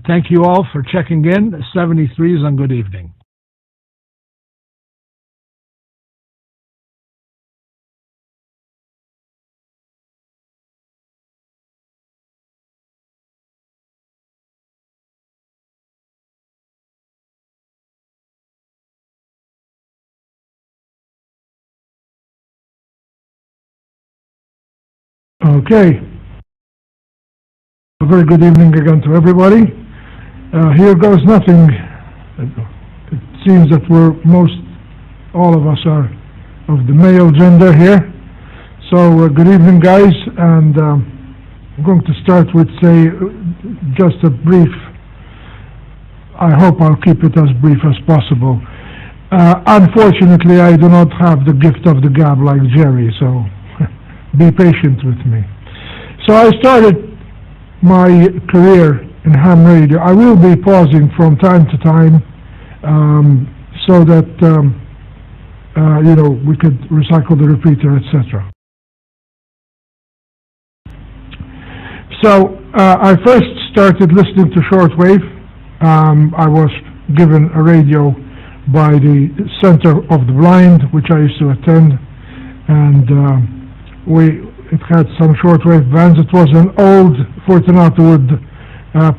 Thank you all for checking in. 73s and good evening. Okay. A very good evening again to everybody. Here goes nothing. It seems that all of us are of the male gender here. So good evening, guys, and I'm going to start with just a brief. I hope I'll keep it as brief as possible. Unfortunately, I do not have the gift of the gab like Jerry, so be patient with me. So I started my career in ham radio. I will be pausing from time to time so that we could recycle the repeater, etc. So I first started listening to shortwave. I was given a radio by the Center of the Blind, which I used to attend, and it had some shortwave bands. It was an old Fortunato would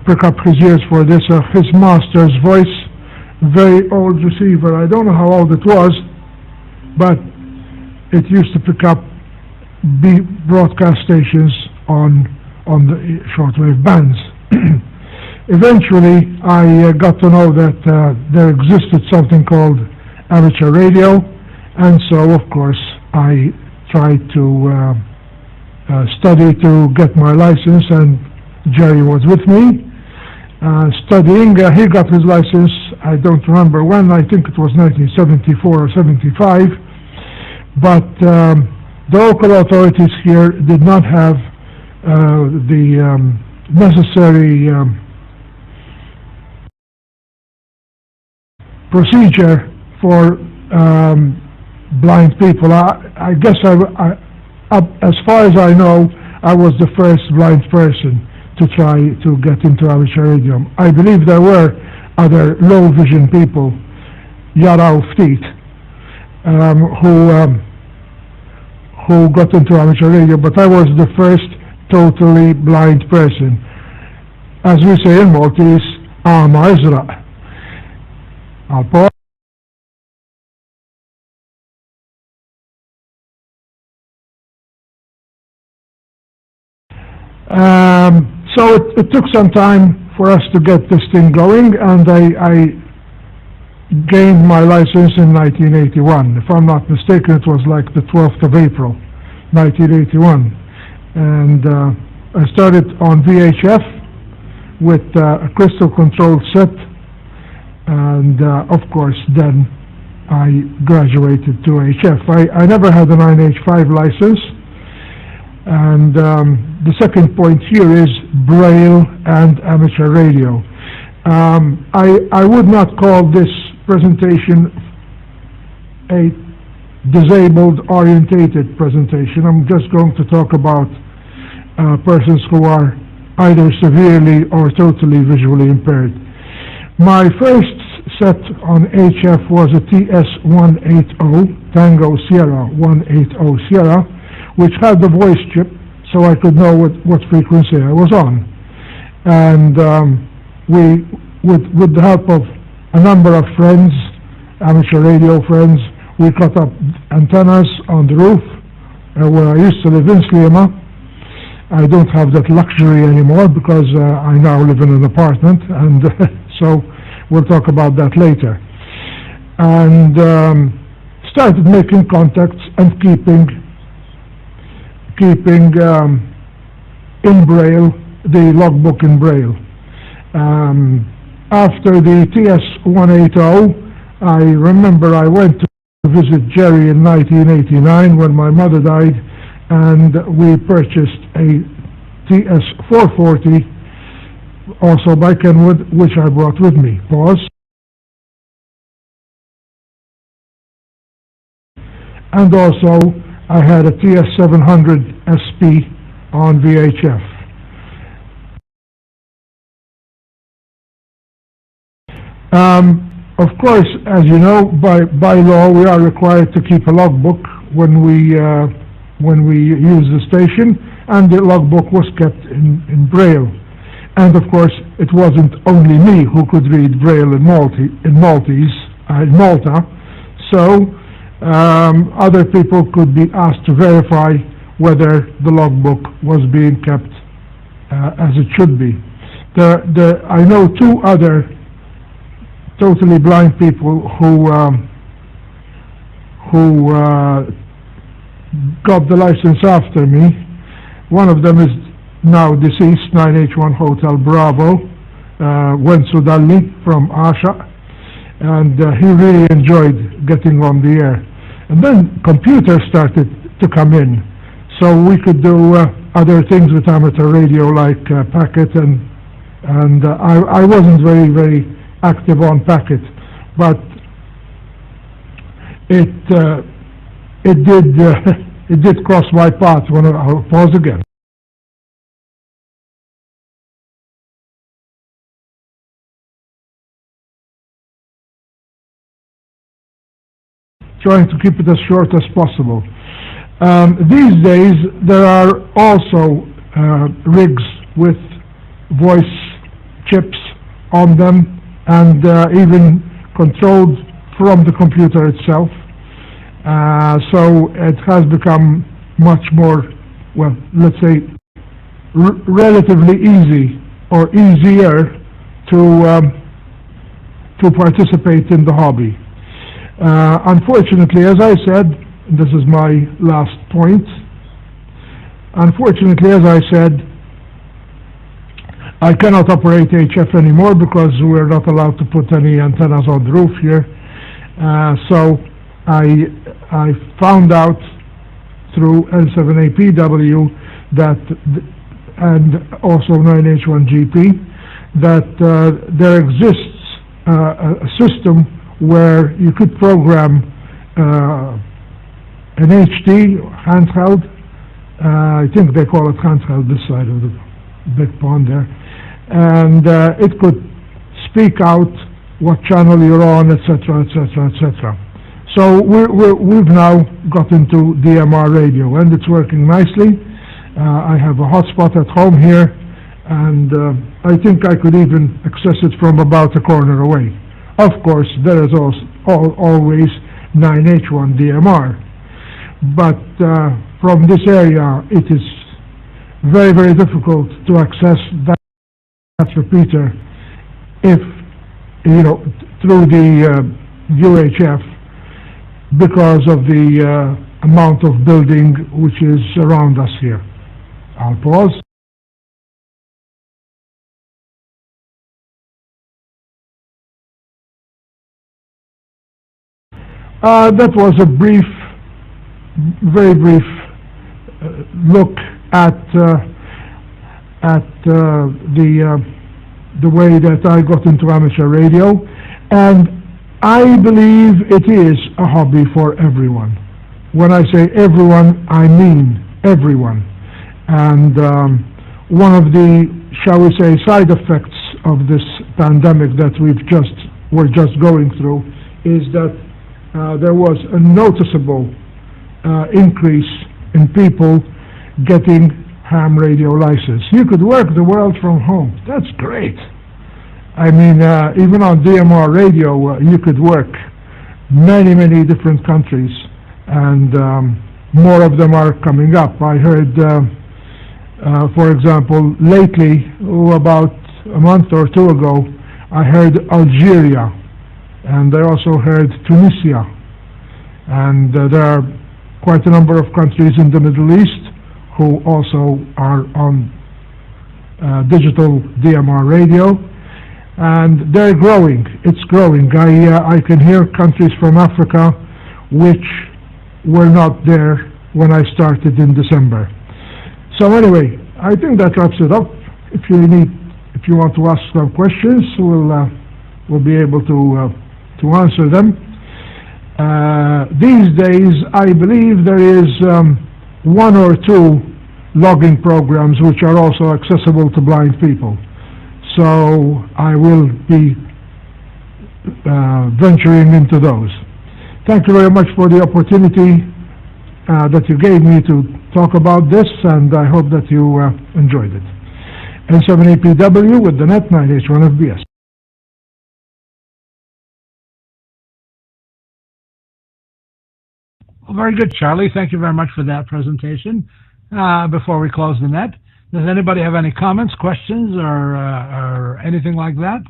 pick up his ears for this, his master's voice, very old receiver. I don't know how old it was, but it used to pick up broadcast stations on the shortwave bands. Eventually, I got to know that there existed something called amateur radio, and so, of course, I tried to study to get my license, and Jerry was with me studying. He got his license, I don't remember when, I think it was 1974 or 75, but the local authorities here did not have the necessary procedure for blind people. I guess as far as I know, I was the first blind person to try to get into amateur radio. I believe there were other low vision people, Yara Uftit, who got into amateur radio, but I was the first totally blind person. as we say in Maltese, Amazra. I'll pause. So it took some time for us to get this thing going, and I gained my license in 1981. If I'm not mistaken, it was like the 12th of April, 1981. And I started on VHF with a crystal control set, and of course then I graduated to HF. I never had a 9H-5 license, and the second point here is Braille and amateur radio. I would not call this presentation a disabled orientated presentation. I'm just going to talk about persons who are either severely or totally visually impaired. My first set on HF was a TS-180, Tango Sierra 180 Sierra, which had the voice chip, so I could know what frequency I was on. And we, with the help of a number of friends, amateur radio friends, we cut up antennas on the roof where I used to live in Sliema. I don't have that luxury anymore because I now live in an apartment, and so we'll talk about that later. And started making contacts and keeping in Braille, the logbook in Braille. After the TS-180, I remember I went to visit Jerry in 1989 when my mother died, and we purchased a TS-440, also by Kenwood, which I brought with me. Pause. And also, I had a TS-700 SP on VHF. Of course, as you know, by law, we are required to keep a logbook when we use the station, and the logbook was kept in Braille. And of course, it wasn't only me who could read Braille in Malta, so other people could be asked to verify whether the logbook was being kept as it should be. I know two other totally blind people who got the license after me. One of them is now deceased, 9H1 Hotel Bravo, Wensu Dalli from Asha, and he really enjoyed getting on the air. And then computers started to come in, so we could do other things with amateur radio like packet, and I wasn't very active on packet, but it did cross my path when I'll pause again. Trying to keep it as short as possible. These days there are also rigs with voice chips on them, and even controlled from the computer itself. So it has become much more, well, let's say, relatively easy or easier to participate in the hobby. Unfortunately, as I said, this is my last point. Unfortunately, as I said, I cannot operate HF anymore because we're not allowed to put any antennas on the roof here. So I found out through L7APW that, and also 9H1GP, that there exists a system where you could program an HD handheld. I think they call it handheld this side of the big pond there, and it could speak out what channel you're on, etc., etc., etc. So we've now got into DMR radio, and it's working nicely. I have a hotspot at home here, and I think I could even access it from about a corner away. Of course, there is also always 9H-1 DMR, but from this area it is very, very difficult to access that repeater if, through the UHF, because of the amount of building which is around us here. I'll pause. That was a brief, very brief look at the way that I got into amateur radio, and I believe it is a hobby for everyone. When I say everyone, I mean everyone. And one of the, shall we say, side effects of this pandemic that we're just going through is that there was a noticeable increase in people getting ham radio license. You could work the world from home. That's great. I mean, even on DMR radio, you could work many, many different countries, and more of them are coming up. I heard, for example, lately, about a month or two ago, I heard Algeria, and I also heard Tunisia, and there are quite a number of countries in the Middle East who also are on digital DMR radio, and they're growing. It's growing. I can hear countries from Africa which were not there when I started in December. So anyway, I think that wraps it up. If you want to ask some questions, we'll be able to answer them. These days, I believe there is one or two logging programs which are also accessible to blind people. So I will be venturing into those. Thank you very much for the opportunity that you gave me to talk about this, and I hope that you enjoyed it. N7APW with the net 9H1 FBS. Well, very good, Charlie. Thank you very much for that presentation. Before we close the net, does anybody have any comments, questions, or anything like that?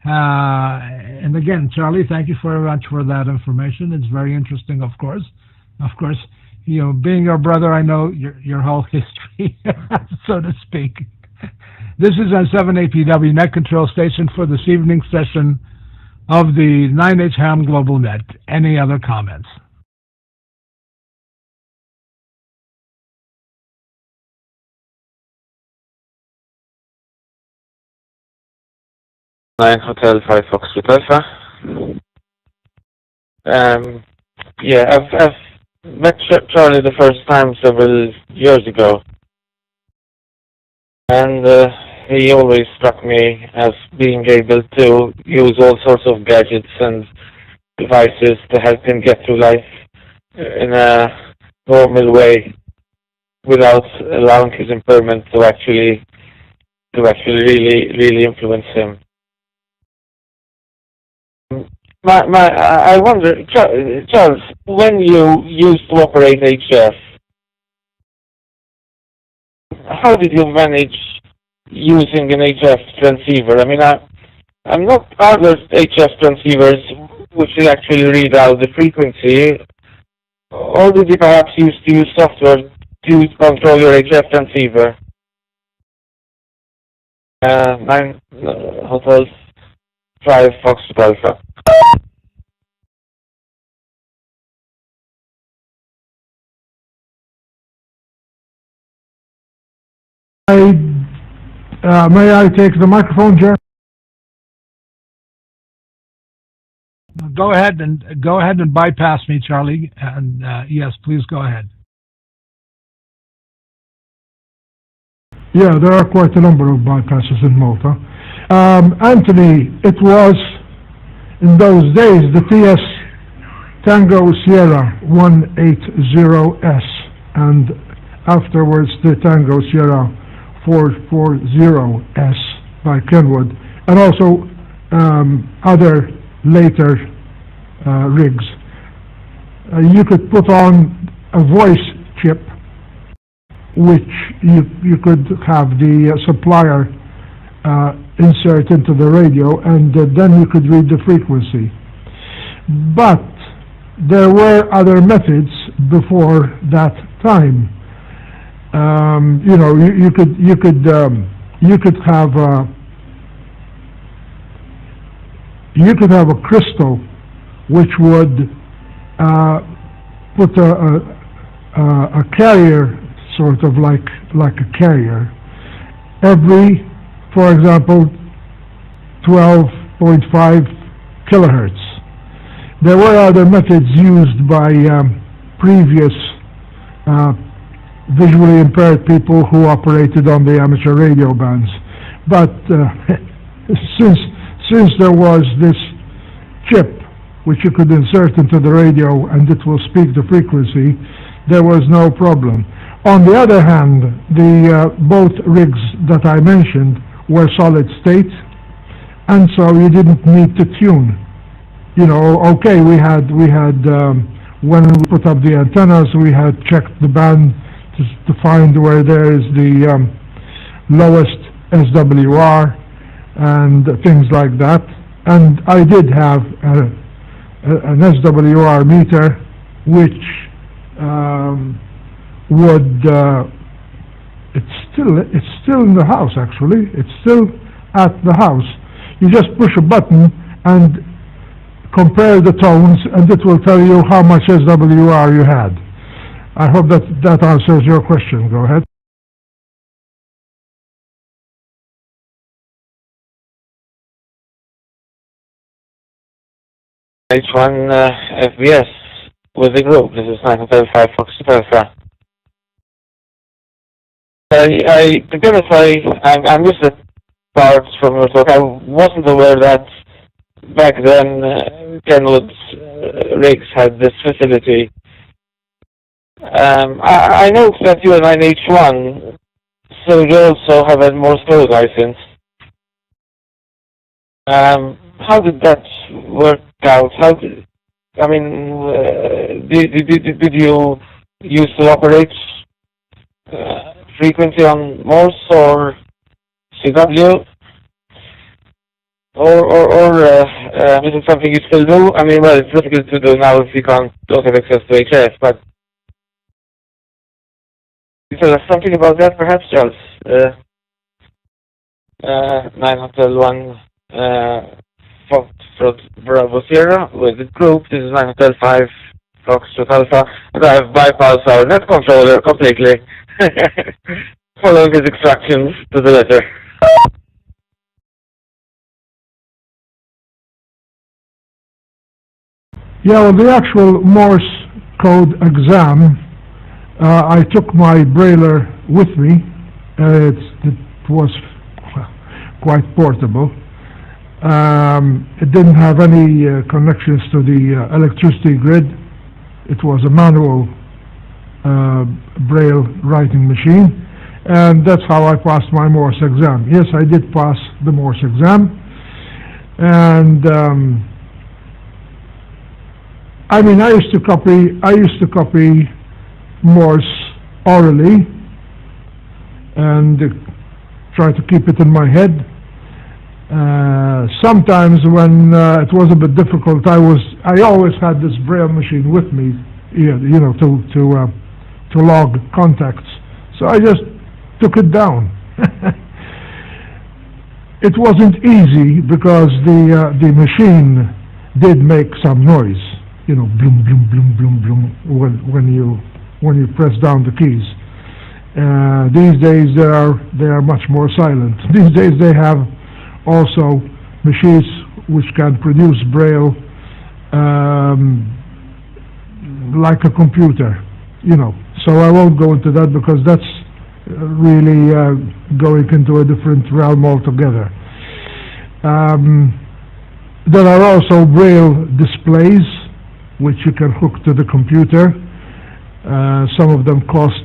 And again, Charlie, thank you very much for that information. It's very interesting, of course. Of course, being your brother, I know your whole history, so to speak. This is N7APW Net Control Station for this evening session of the 9H-HAM GlobalNet. Any other comments? Hotel 5 Foxtrot Alpha. Yeah, I've met Charlie the first time several years ago, and he always struck me as being able to use all sorts of gadgets and devices to help him get through life in a normal way without allowing his impairment to actually really influence him. I wonder, Charles, when you used to operate HF, how did you manage using an HF transceiver? I mean, I'm not other HF transceivers which will actually read out the frequency, or did you perhaps used to use software to control your HF transceiver? 9 Hotel 5 Foxtrot Alpha. May I take the microphone, Jerry? Go ahead and bypass me, Charlie. And yes, please go ahead. Yeah, there are quite a number of bypasses in Malta. Anthony, it was in those days the TS Tango Sierra 180S, and afterwards the Tango Sierra 9H-440S by Kenwood, and also other later rigs. You could put on a voice chip, which you could have the supplier insert into the radio, and then you could read the frequency. But there were other methods before that time. You know, you could have a crystal which would put a carrier, sort of like a carrier, every, for example, 12.5 kilohertz. There were other methods used by previous visually impaired people who operated on the amateur radio bands. But since there was this chip which you could insert into the radio and it will speak the frequency, there was no problem. On the other hand, the both rigs that I mentioned were solid state, and so you didn't need to tune. You know, okay, we had when we put up the antennas, we had checked the band to find where there is the lowest SWR and things like that. And I did have an SWR meter which would it's still in the house, actually. It's still at the house. You just push a button and compare the tones, and it will tell you how much SWR you had. I hope that answers your question. Go ahead. H1 FBS with the group. This is 935 Fox Alpha. To be honest, I missed the parts from your talk. I wasn't aware that back then Kenwood's rigs had this facility. I know that you are 9H1, so you also have a Morse code license. How did that work out? Did you used to operate frequency on Morse or CW? Or is it something you still do? I mean, well, it's difficult to do now if you don't have access to HF, but you tell us something about that, perhaps, Charles? 9 Hotel 1 Foxtrot Bravo Sierra with the group. This is 9 Hotel 5 Foxtrot Alpha, and I have bypassed our net controller completely, following his instructions to the letter. Yeah, well, the actual Morse code exam, I took my brailler with me. It was quite portable. It didn't have any connections to the electricity grid. It was a manual braille writing machine, and that's how I passed my Morse exam. Yes, I did pass the Morse exam, and I mean, I used to copy Morse orally and try to keep it in my head. Sometimes when it was a bit difficult, I always had this braille machine with me, you know, to log contacts. So I just took it down. It wasn't easy because the machine did make some noise. You know, bloom, bloom, bloom, bloom, bloom, when you press down the keys. These days they are much more silent. These days they have also machines which can produce braille like a computer, you know. So I won't go into that because that's really going into a different realm altogether. There are also braille displays which you can hook to the computer. Some of them cost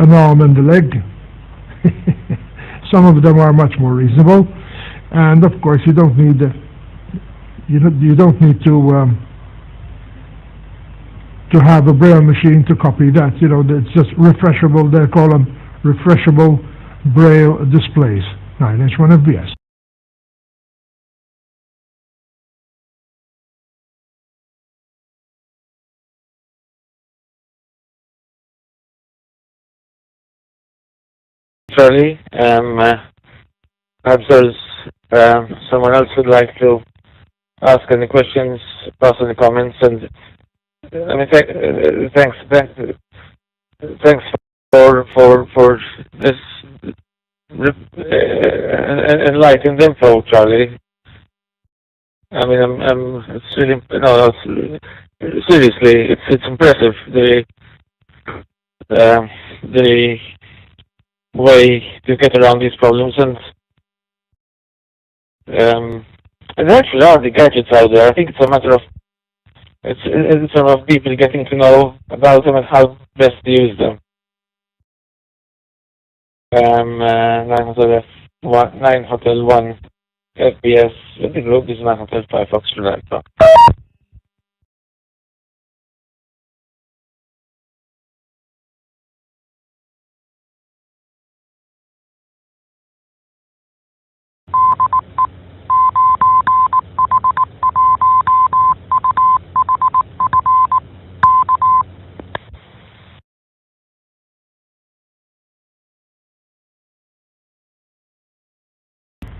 an arm and a leg. Some of them are much more reasonable, and of course you don't need to have a braille machine to copy that. It's just refreshable. They call them refreshable braille displays. 9H-1 FBS. Charlie, perhaps there's someone else who'd like to ask any questions, pass any comments, and I mean, thanks for this enlightened info, Charlie. I mean, it's really seriously, it's impressive the way to get around these problems, and there actually are the gadgets out there. I think it's a matter of people getting to know about them and how best to use them. 9 Hotel 1 FPS with the group is 9 Hotel 5 Foxtrot Alpha.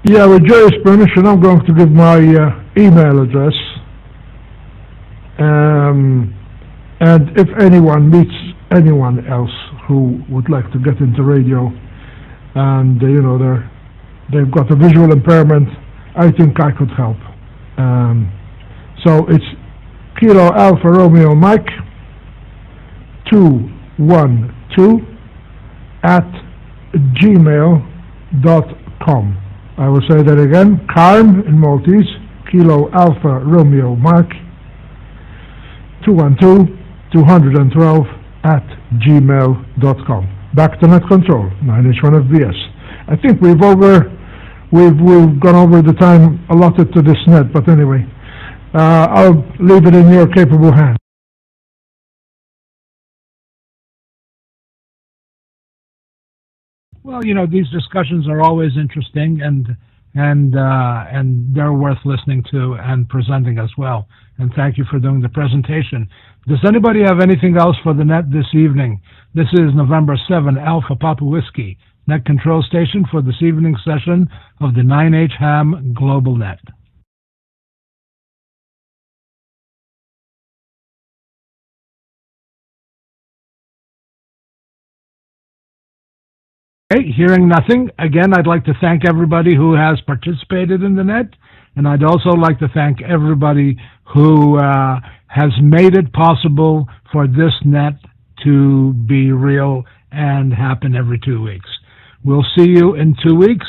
Yeah, with Jerry's permission, I'm going to give my email address. And if anyone meets anyone else who would like to get into radio, and they've got a visual impairment, I think I could help. So it's Kilo Alpha Romeo Mike 212 @gmail.com. I will say that again, Carm in Maltese, Kilo Alpha Romeo Mike 212 @gmail.com. Back to net control, 9H-1 FBS. I think we've gone over the time allotted to this net, but anyway, I'll leave it in your capable hands. Well, these discussions are always interesting, and they're worth listening to and presenting as well. And thank you for doing the presentation. Does anybody have anything else for the net this evening? This is November 7, Alpha Papa Whiskey, net control station for this evening session of the 9H-HAM GlobalNet. Okay, hearing nothing, again, I'd like to thank everybody who has participated in the net, and I'd also like to thank everybody who has made it possible for this net to be real and happen every 2 weeks. We'll see you in 2 weeks,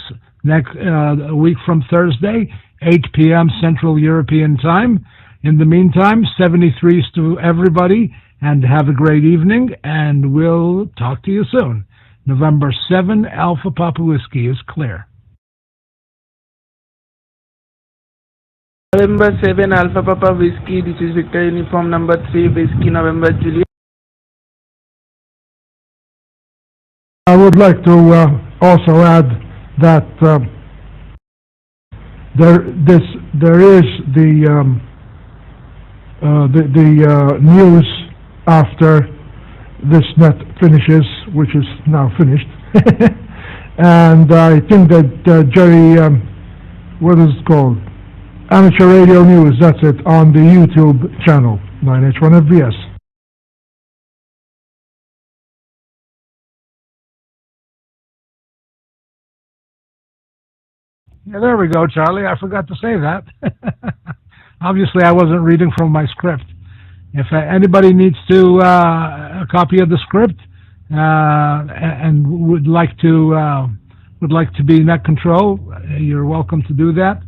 a week from Thursday, 8 p.m. Central European Time. In the meantime, 73s to everybody, and have a great evening, and we'll talk to you soon. November 7, Alpha Papa Whiskey is clear. November 7, Alpha Papa Whiskey, this is Victor Uniform number 3, Whiskey November Juliet. I would like to also add that there is the news after this net finishes, which is now finished. And I think that Jerry, what is it called? Amateur Radio News, that's it, on the YouTube channel, 9H-1 FBS. Yeah, there we go, Charlie. I forgot to say that. Obviously, I wasn't reading from my script. If anybody needs to a copy of the script and would like to be net control, you're welcome to do that.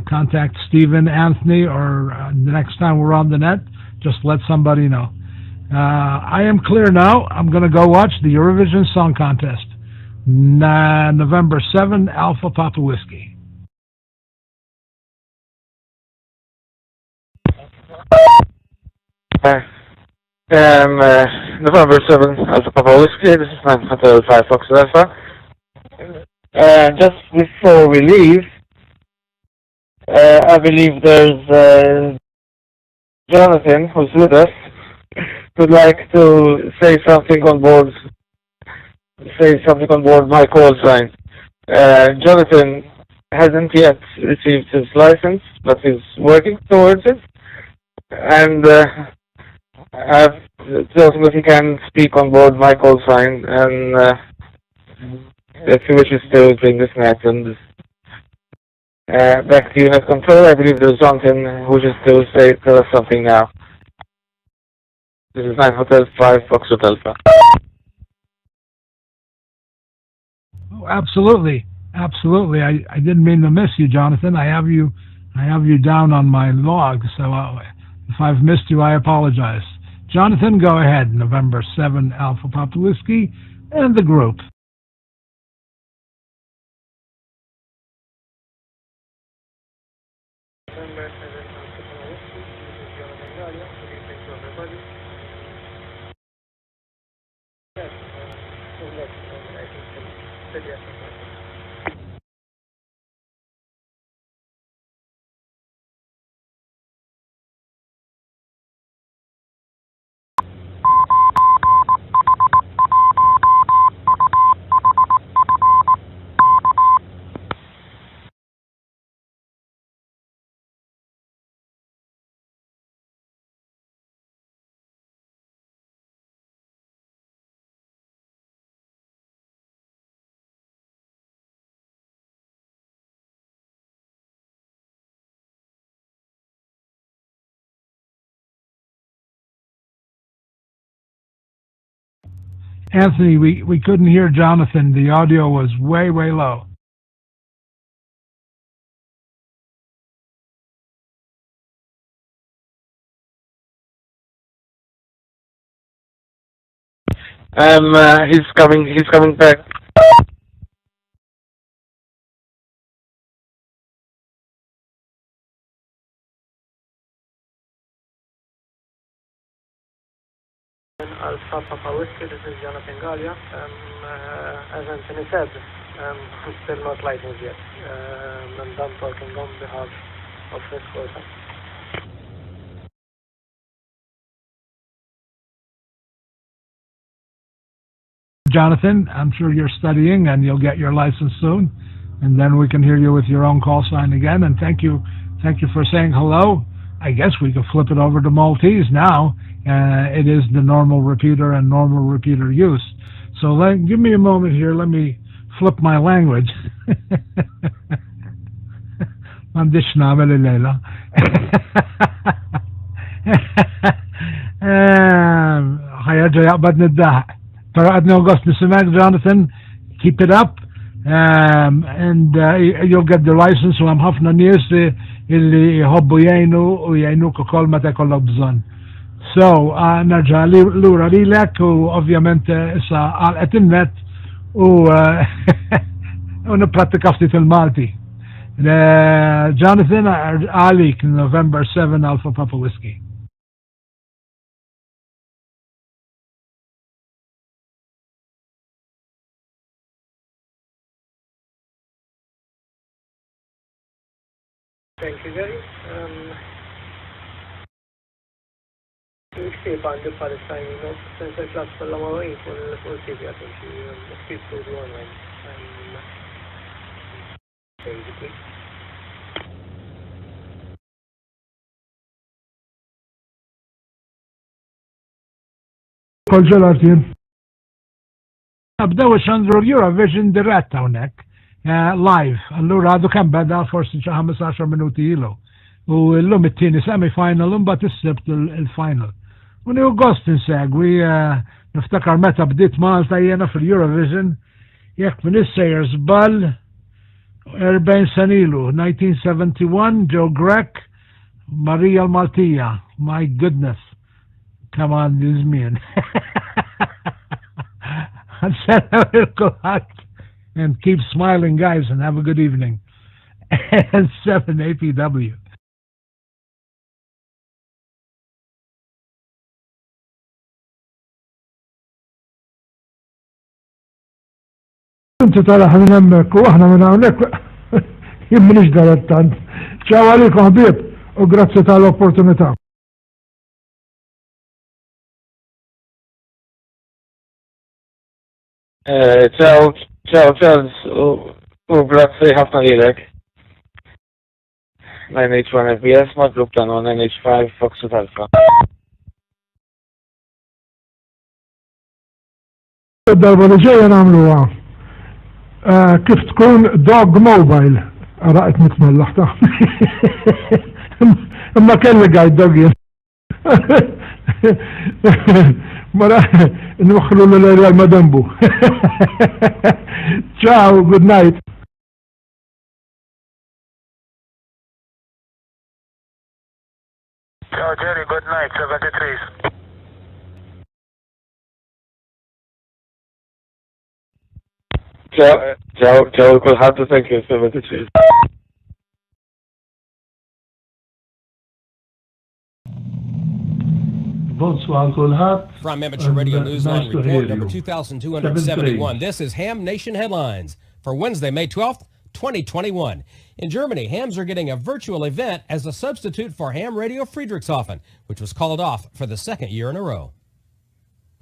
Contact Stephen, Anthony, or the next time we're on the net, just let somebody know. I am clear now. I'm going to go watch the Eurovision Song Contest. November 7 Alpha Papa Whiskey. November 7 Alpha Papa Whiskey, this is 9 Hotel 5 Fox Alpha. Just before we leave, I believe there's Jonathan, who's with us, would like to say something on board my call sign. Jonathan hasn't yet received his license, but he's working towards it, and I've told him that he can speak on board my call sign, and if he wishes to take this net. And back to you, Net Control. I believe there's Jonathan who wishes to tell us something now. This is 9 Hotel 5 Foxtrot Alpha. Oh, absolutely, absolutely. I didn't mean to miss you, Jonathan. I have you down on my log, so if I've missed you, I apologize. Jonathan, go ahead. November 7 Alpha Papa Whiskey and the group. Anthony, we couldn't hear Jonathan. The audio was way, way low. He's coming back. Alpha Papa Whiskey, this is Jonathan Gallia. As Anthony said, I'm still not licensed yet, and I'm talking on behalf of his person. Jonathan, I'm sure you're studying and you'll get your license soon, and then we can hear you with your own call sign again. And thank you for saying hello. I guess we could flip it over to Maltese now. It is the normal repeater and normal repeater use. So give me a moment here. Let me flip my language. M'għandix nagħmel il-lejla. Ħajja jaqbad niddaħ. Pero għadni August nisimek, Jonathan. Keep it up. And you'll get the license. U għam ħafna nies illi jħobbu jgħinu u jgħinuk ukoll meta jkollok bżonn. So, nerġa' lura lilek u ovvjament issa għalqet il-net u nipprattika ftit il-Malti. Jonathan, għalik November 7 Alpha Papa Whiskey. Thank you, Gary. Niksib għandi bħal signing off since il-klass tal-lamarin fuq il-TV għatin speed to the online. Basically. Kol ġelatien. Abdew xandru l-Eurovision dirett hawnhekk, live. Allura għadu kemm beda forsi xi 15 minuti ilu. U l-lum it-tieni semi-final imbagħad is-sebt il-final. U nieħu gost insegwi, niftakar meta bdiet Malta jiena fil-Eurovision, jekk min issejjer żball 40 sen ilu, 1971, Joe Grech, Marija l-Maltija. My goodness. Come on, żmien. Għansenna il-kulħadd And keep smiling, guys, and have a good evening. And 7 APW. انت طالع من همك واحنا من هناك يمنيش دارتان. Ciao عليكم حبيب وgrazie tal-opportunità. Ciao, ciao Charles, grazie ħafna lilek. 9H-1 FBS, madlub tagħna 9H-5 Foxtrot Alpha. الضربة اللي جاية نعملوها كيف تكون دوغ موبايل رأيت متملح اما كان اللي قاعد دوغين مرة نوخلوا له المدنبو. Ciao, good night. Ciao Jerry, good night, 73. Ciao, kulħadd, thank you, 73. From Amateur Radio Newsline Report number 2271, this is Ham Nation Headlines for Wednesday, May 12th, 2021. In Germany, hams are getting a virtual event as a substitute for Ham Radio Friedrichshafen, which was called off for the second year in a row.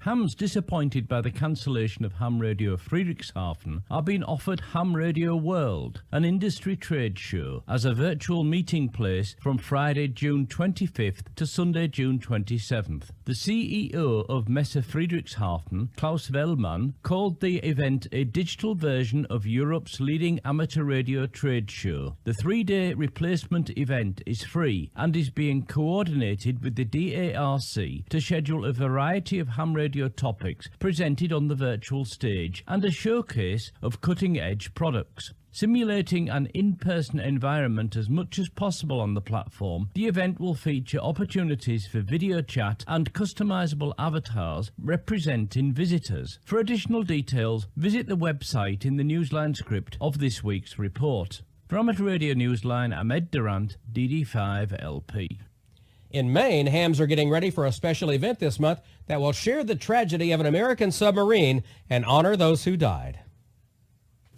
Hams disappointed by the cancellation of Ham Radio Friedrichshafen are being offered Ham Radio World, an industry trade show, as a virtual meeting place from Friday, June 25th to Sunday, June 27th. The CEO of Messe Friedrichshafen, Klaus Wellmann, called the event a digital version of Europe's leading amateur radio trade show. The 3-day replacement event is free and is being coordinated with the DARC to schedule a variety of ham radio topics presented on the virtual stage and a showcase of cutting-edge products. Simulating an in-person environment as much as possible on the platform, the event will feature opportunities for video chat and customizable avatars representing visitors. For additional details, visit the website in the Newsline script of this week's report. From at Radio Newsline, Ahmed Durant, DD5LP. In Maine, hams are getting ready for a special event this month that will share the tragedy of an American submarine and honor those who died.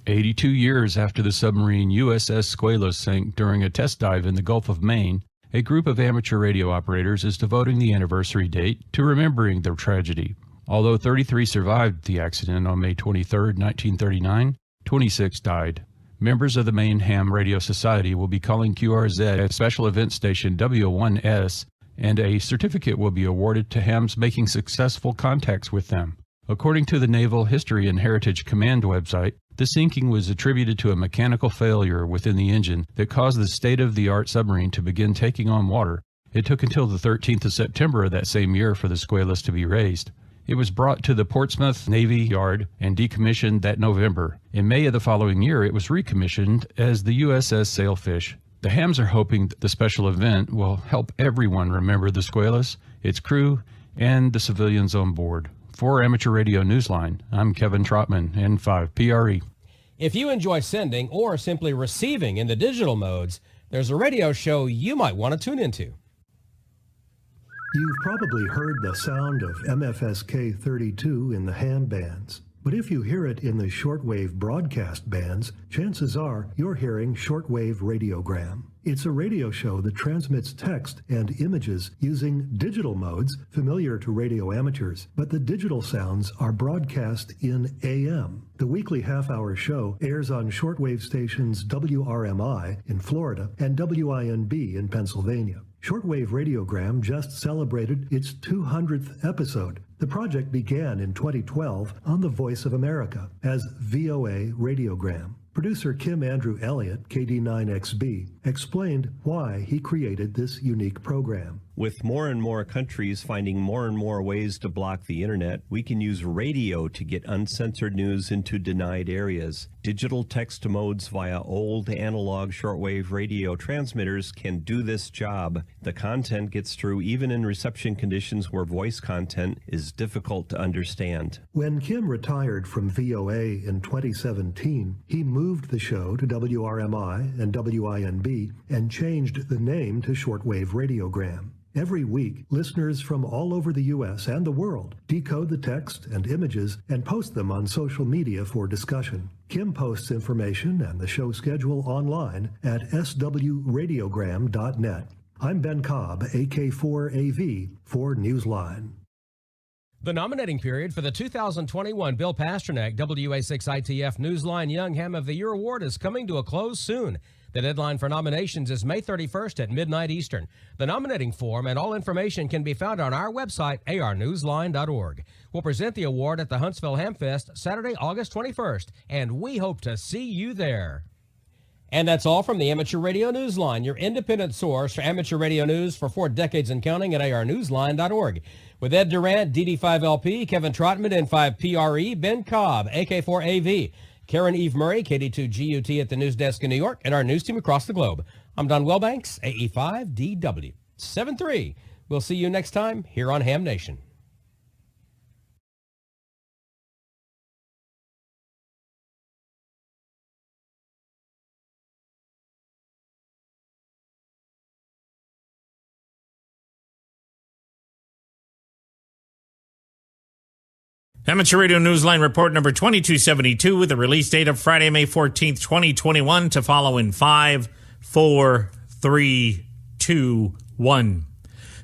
82 years after the submarine USS Squalos sank during a test dive in the Gulf of Maine, a group of amateur radio operators is devoting the anniversary date to remembering their tragedy. Although 33 survived the accident on May 23, 1939, 26 died. Members of the Maine Ham Radio Society will be calling QRZ a special event station W1S, and a certificate will be awarded to hams making successful contacts with them. According to the Naval History and Heritage Command website, the sinking was attributed to a mechanical failure within the engine that caused the state-of-the-art submarine to begin taking on water. It took until the 13th of September of that same year for the Squalos to be raised. It was brought to the Portsmouth Navy Yard and decommissioned that November. In May of the following year, it was recommissioned as the USS Sailfish. The hams are hoping that the special event will help everyone remember the Squalos, its crew, and the civilians on board. For Amateur Radio Newsline, I'm Kevin Trotman, N5 PRE. If you enjoy sending or simply receiving in the digital modes, there's a radio show you might want to tune into. You've probably heard the sound of MFSK 32 in the ham bands, but if you hear it in the shortwave broadcast bands, chances are you're hearing shortwave radiogram. It's a radio show that transmits text and images using digital modes familiar to radio amateurs, but the digital sounds are broadcast in AM. The weekly half-hour show airs on shortwave stations WRMI in Florida and WINB in Pennsylvania. Shortwave Radiogram just celebrated its 200th episode. The project began in 2012 on the Voice of America as VOA Radiogram. Producer Kim Andrew Elliott, KD9XB, explained why he created this unique program. With more and more countries finding more and more ways to block the internet, we can use radio to get uncensored news into denied areas. Digital text modes via old analog shortwave radio transmitters can do this job. The content gets through even in reception conditions where voice content is difficult to understand. When Kim retired from VOA in 2017, he moved the show to WRMI and WINB and changed the name to Shortwave Radiogram. Every week, listeners from all over the U.S. and the world decode the text and images and post them on social media for discussion. Kim posts information and the show schedule online at swradiogram.net. I'm Ben Cobb, AK4AV, for Newsline. The nominating period for the 2021 Bill Pasternak WA6ITF Newsline Young Ham of the Year Award is coming to a close soon. The deadline for nominations is May 31st at midnight Eastern. The nominating form and all information can be found on our website, arnewsline.org. We'll present the award at the Huntsville Hamfest Saturday, August 21st, and we hope to see you there. And that's all from the Amateur Radio Newsline, your independent source for amateur radio news for 4 decades and counting at arnewsline.org. With Ed Durant, DD5LP, Kevin Trotman, N5PRE, Ben Cobb, AK4AV, Karen Eve Murray, KD2GUT at the news desk in New York, and our news team across the globe. I'm Don Wellbanks, AE5DW 73. We'll see you next time here on Ham Nation. Amateur Radio Newsline report number 2272 with the release date of Friday, May 14th, 2021 to follow in 5, 4, 3, 2, 1.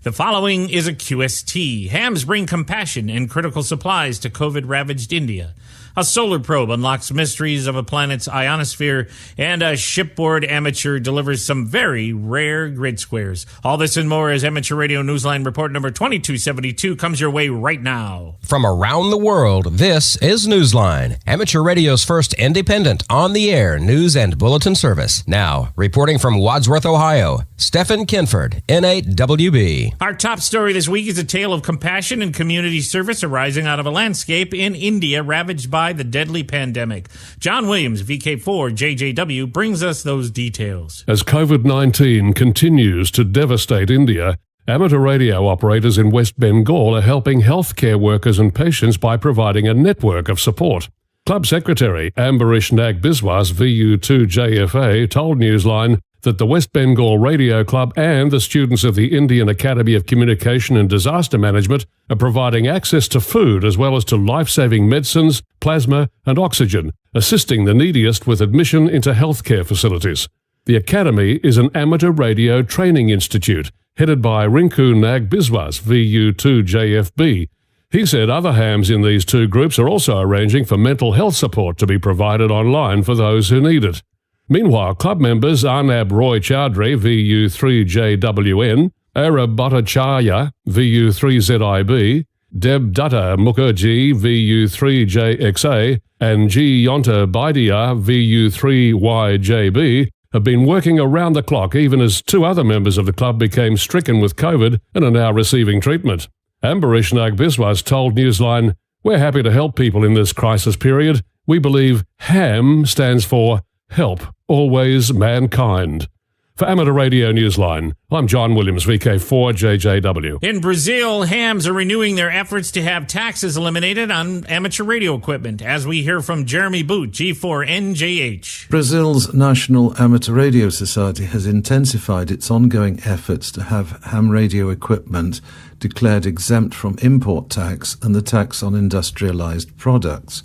The following is a QST. Hams bring compassion and critical supplies to COVID-ravaged India. A solar probe unlocks mysteries of a planet's ionosphere, and a shipboard amateur delivers some very rare grid squares. All this and more as Amateur Radio Newsline report number 2272 comes your way right now. From around the world, this is Newsline, Amateur Radio's first independent, on-the-air news and bulletin service. Now, reporting from Wadsworth, Ohio, Stephen Kinford, N8WB. Our top story this week is a tale of compassion and community service arising out of a landscape in India ravaged by the deadly pandemic. John Williams, VK4JJW, brings us those details. As COVID-19 continues to devastate India, amateur radio operators in West Bengal are helping healthcare workers and patients by providing a network of support. Club Secretary Ambarish Nag Biswas, VU2JFA, told Newsline that the West Bengal Radio Club and the students of the Indian Academy of Communication and Disaster Management are providing access to food as well as to life-saving medicines, plasma and oxygen, assisting the neediest with admission into healthcare facilities. The Academy is an amateur radio training institute headed by Rinku Nag Biswas, VU2JFB. He said other hams in these two groups are also arranging for mental health support to be provided online for those who need it. Meanwhile, club members Arnab Roy Chowdhury, VU3JWN, Arab Bhattacharya, VU3ZIB, Deb Dutta Mukherjee, VU3JXA, and G. Yonta Baidia, VU3YJB, have been working around the clock even as 2 other members of the club became stricken with COVID and are now receiving treatment. Ambarish Nag Biswas told Newsline, "We're happy to help people in this crisis period. We believe HAM stands for Help Always Mankind." For Amateur Radio Newsline, I'm John Williams, VK4JJW. In Brazil, hams are renewing their efforts to have taxes eliminated on amateur radio equipment, as we hear from Jeremy Boot, G4NJH. Brazil's National Amateur Radio Society has intensified its ongoing efforts to have ham radio equipment declared exempt from import tax and the tax on industrialized products.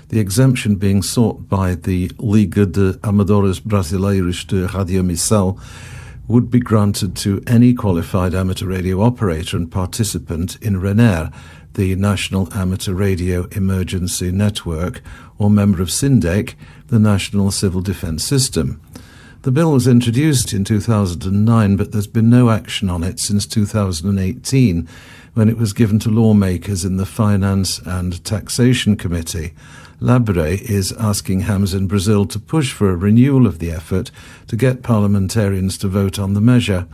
The exemption being sought by the Liga de Amadores Brasileiros de Radiomissão would be granted to any qualified amateur radio operator and participant in RENER, the National Amateur Radio Emergency Network, or member of SINDEC, the National Civil Defence System. The bill was introduced in 2009, but there's been no action on it since 2018, when it was given to lawmakers in the Finance and Taxation Committee. Labre is asking hams in Brazil to push for a renewal of the effort to get parliamentarians to vote on the measure.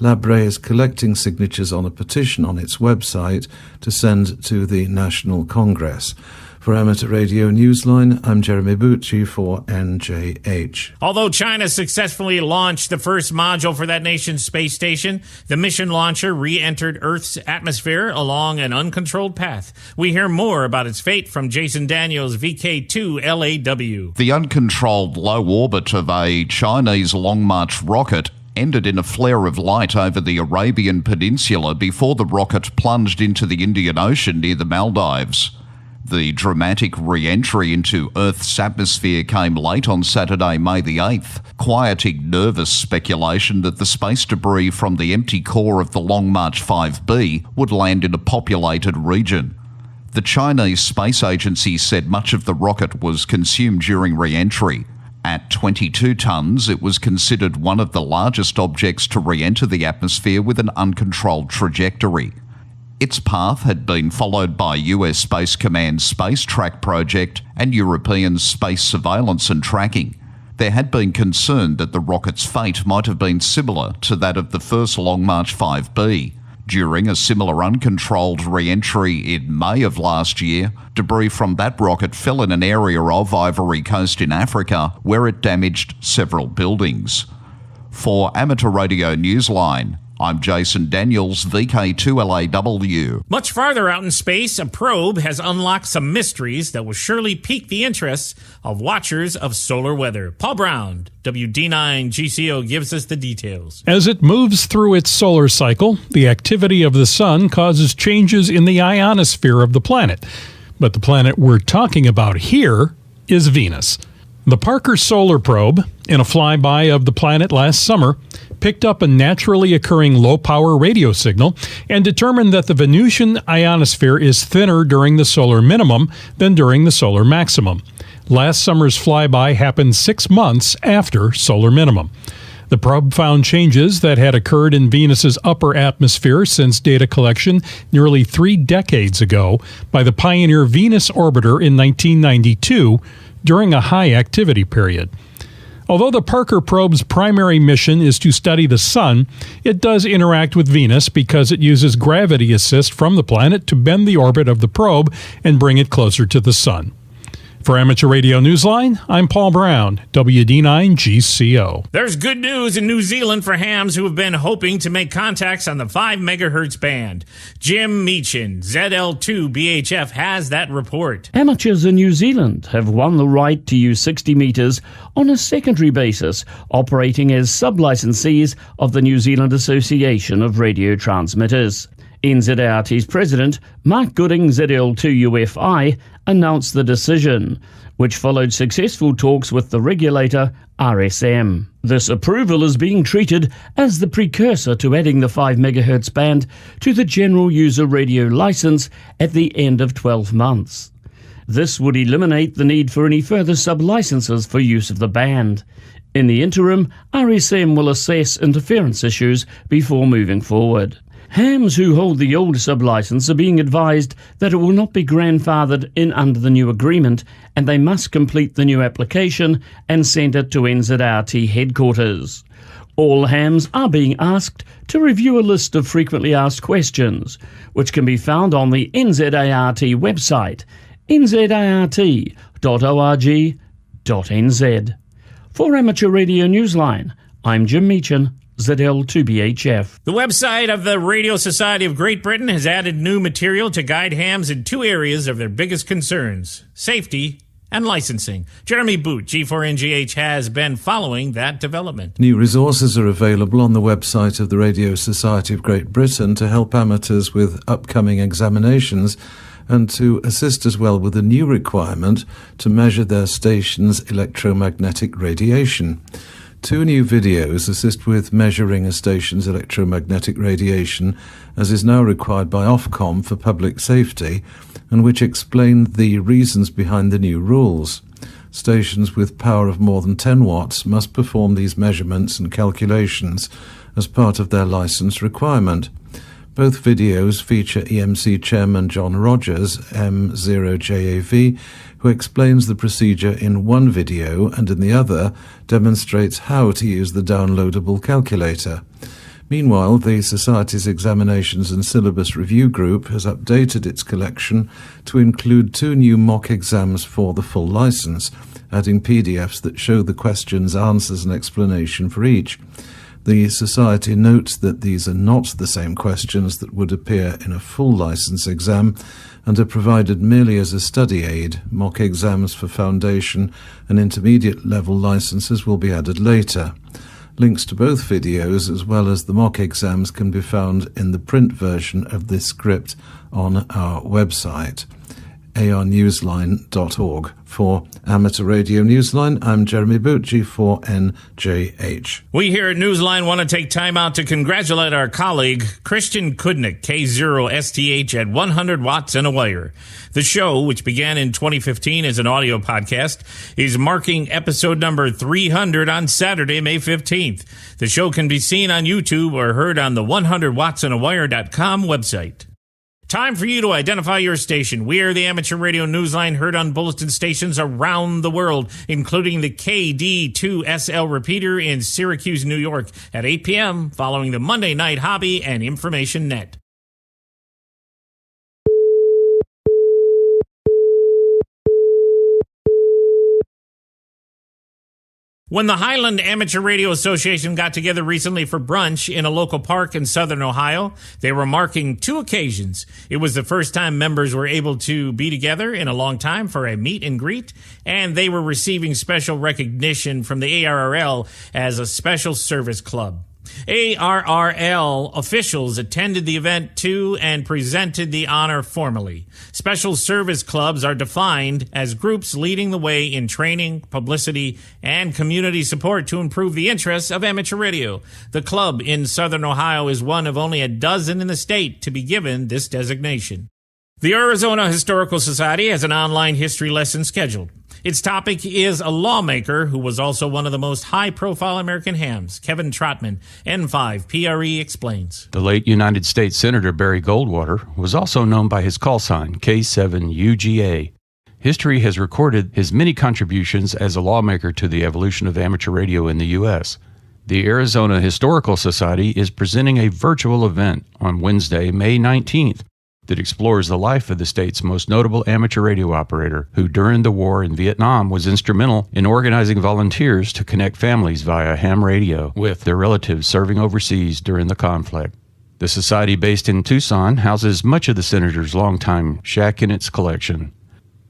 Labre is collecting signatures on a petition on its website to send to the National Congress. For Amateur Radio Newsline, I'm Jeremy Bucci for NJH. Although China successfully launched the first module for that nation's space station, the mission launcher re-entered Earth's atmosphere along an uncontrolled path. We hear more about its fate from Jason Daniels, VK2 LAW. The uncontrolled low orbit of a Chinese Long March rocket ended in a flare of light over the Arabian Peninsula before the rocket plunged into the Indian Ocean near the Maldives. The dramatic re-entry into Earth's atmosphere came late on Saturday, May the 8th, quieting nervous speculation that the space debris from the empty core of the Long March 5B would land in a populated region. The Chinese Space Agency said much of the rocket was consumed during re-entry. At 22 tons, it was considered one of the largest objects to re-enter the atmosphere with an uncontrolled trajectory. Its path had been followed by US Space Command's Space Track project and European space surveillance and tracking. There had been concern that the rocket's fate might have been similar to that of the first Long March 5B. During a similar uncontrolled re-entry in May of last year, debris from that rocket fell in an area of Ivory Coast in Africa where it damaged several buildings. For Amateur Radio Newsline, I'm Jason Daniels, VK2LAW. Much farther out in space, a probe has unlocked some mysteries that will surely pique the interests of watchers of solar weather. Paul Brown, WD9GCO, gives us the details. As it moves through its solar cycle, the activity of the sun causes changes in the ionosphere of the planet. But the planet we're talking about here is Venus. The Parker Solar Probe, in a flyby of the planet last summer, picked up a naturally occurring low-power radio signal and determined that the Venusian ionosphere is thinner during the solar minimum than during the solar maximum. Last summer's flyby happened 6 months after solar minimum. The probe found changes that had occurred in Venus's upper atmosphere since data collection nearly 3 decades ago by the Pioneer Venus orbiter in 1992 during a high activity period. Although the Parker probe's primary mission is to study the sun, it does interact with Venus because it uses gravity assist from the planet to bend the orbit of the probe and bring it closer to the sun. For Amateur Radio Newsline, I'm Paul Brown, WD9GCO. There's good news in New Zealand for hams who have been hoping to make contacts on the 5 megahertz band. Jim Meechan, ZL2BHF, has that report. Amateurs in New Zealand have won the right to use 60 metres on a secondary basis, operating as sub-licensees of the New Zealand Association of Radio Transmitters. NZART's president, Mark Gooding, ZL2UFI, announced the decision, which followed successful talks with the regulator, RSM. This approval is being treated as the precursor to adding the 5 MHz band to the general user radio license at the end of 12 months. This would eliminate the need for any further sub-licenses for use of the band. In the interim, RSM will assess interference issues before moving forward. Hams who hold the old sub-license are being advised that it will not be grandfathered in under the new agreement, and they must complete the new application and send it to NZART headquarters. All hams are being asked to review a list of frequently asked questions, which can be found on the NZART website, nzart.org.nz. For Amateur Radio Newsline, I'm Jim Meechan, ZL2BHF. The website of the Radio Society of Great Britain has added new material to guide hams in 2 areas of their biggest concerns: safety and licensing. Jeremy Boot, G4NGH, has been following that development. New resources are available on the website of the Radio Society of Great Britain to help amateurs with upcoming examinations and to assist as well with a new requirement to measure their station's electromagnetic radiation. 2 new videos assist with measuring a station's electromagnetic radiation, as is now required by Ofcom for public safety, and which explain the reasons behind the new rules. Stations with power of more than 10 watts must perform these measurements and calculations as part of their license requirement. Both videos feature EMC Chairman John Rogers, M0JAV, who explains the procedure in one video and in the other demonstrates how to use the downloadable calculator. Meanwhile, the Society's Examinations and Syllabus Review Group has updated its collection to include 2 new mock exams for the full license, adding PDFs that show the questions, answers and explanation for each. The Society notes that these are not the same questions that would appear in a full license exam and are provided merely as a study aid. Mock exams for foundation and intermediate level licenses will be added later. Links to both videos as well as the mock exams can be found in the print version of this script on our website, arnewsline.org. For Amateur Radio Newsline, I'm Jeremy Bucci for NJH. We here at Newsline want to take time out to congratulate our colleague, Christian Kudnick, K0STH at 100 watts and a wire. The show, which began in 2015 as an audio podcast, is marking episode number 300 on Saturday, May 15th. The show can be seen on YouTube or heard on the 100wattsandawire.com website. Time for you to identify your station. We are the Amateur Radio Newsline, heard on bulletin stations around the world, including the KD2SL repeater in Syracuse, New York, at 8 p.m., following the Monday Night Hobby and Information Net. When the Highland Amateur Radio Association got together recently for brunch in a local park in southern Ohio, they were marking 2 occasions. It was the first time members were able to be together in a long time for a meet and greet, and they were receiving special recognition from the ARRL as a special service club. ARRL officials attended the event too and presented the honor formally. Special service clubs are defined as groups leading the way in training, publicity, and community support to improve the interests of amateur radio. The club in Southern Ohio is one of only a dozen in the state to be given this designation. The Arizona Historical Society has an online history lesson scheduled. Its topic is a lawmaker who was also one of the most high-profile American hams. Kevin Trotman, N5PRE, explains. The late United States Senator Barry Goldwater was also known by his call sign, K7UGA. History has recorded his many contributions as a lawmaker to the evolution of amateur radio in the U.S. The Arizona Historical Society is presenting a virtual event on Wednesday, May 19th, that explores the life of the state's most notable amateur radio operator, who during the war in Vietnam was instrumental in organizing volunteers to connect families via ham radio with their relatives serving overseas during the conflict. The society, based in Tucson, houses much of the senator's longtime shack in its collection.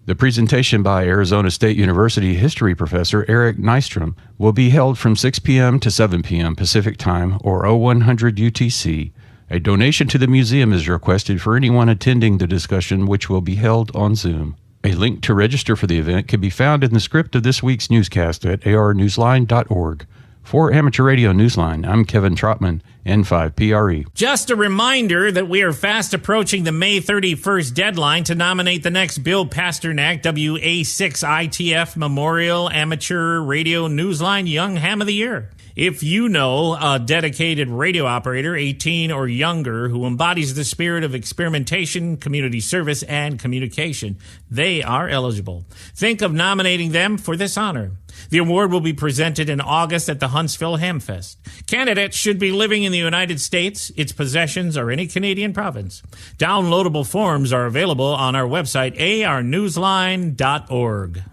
The presentation by Arizona State University history professor Eric Nystrom will be held from 6 p.m. to 7 p.m. Pacific Time or 0100 UTC. A donation to the museum is requested for anyone attending the discussion, which will be held on Zoom. A link to register for the event can be found in the script of this week's newscast at arnewsline.org. For Amateur Radio Newsline, I'm Kevin Trotman, N5PRE. Just a reminder that we are fast approaching the May 31st deadline to nominate the next Bill Pasternak WA6ITF Memorial Amateur Radio Newsline Young Ham of the Year. If you know a dedicated radio operator, 18 or younger, who embodies the spirit of experimentation, community service, and communication, they are eligible. Think of nominating them for this honor. The award will be presented in August at the Huntsville Hamfest. Candidates should be living in the United States, its possessions, or any Canadian province. Downloadable forms are available on our website, arnewsline.org.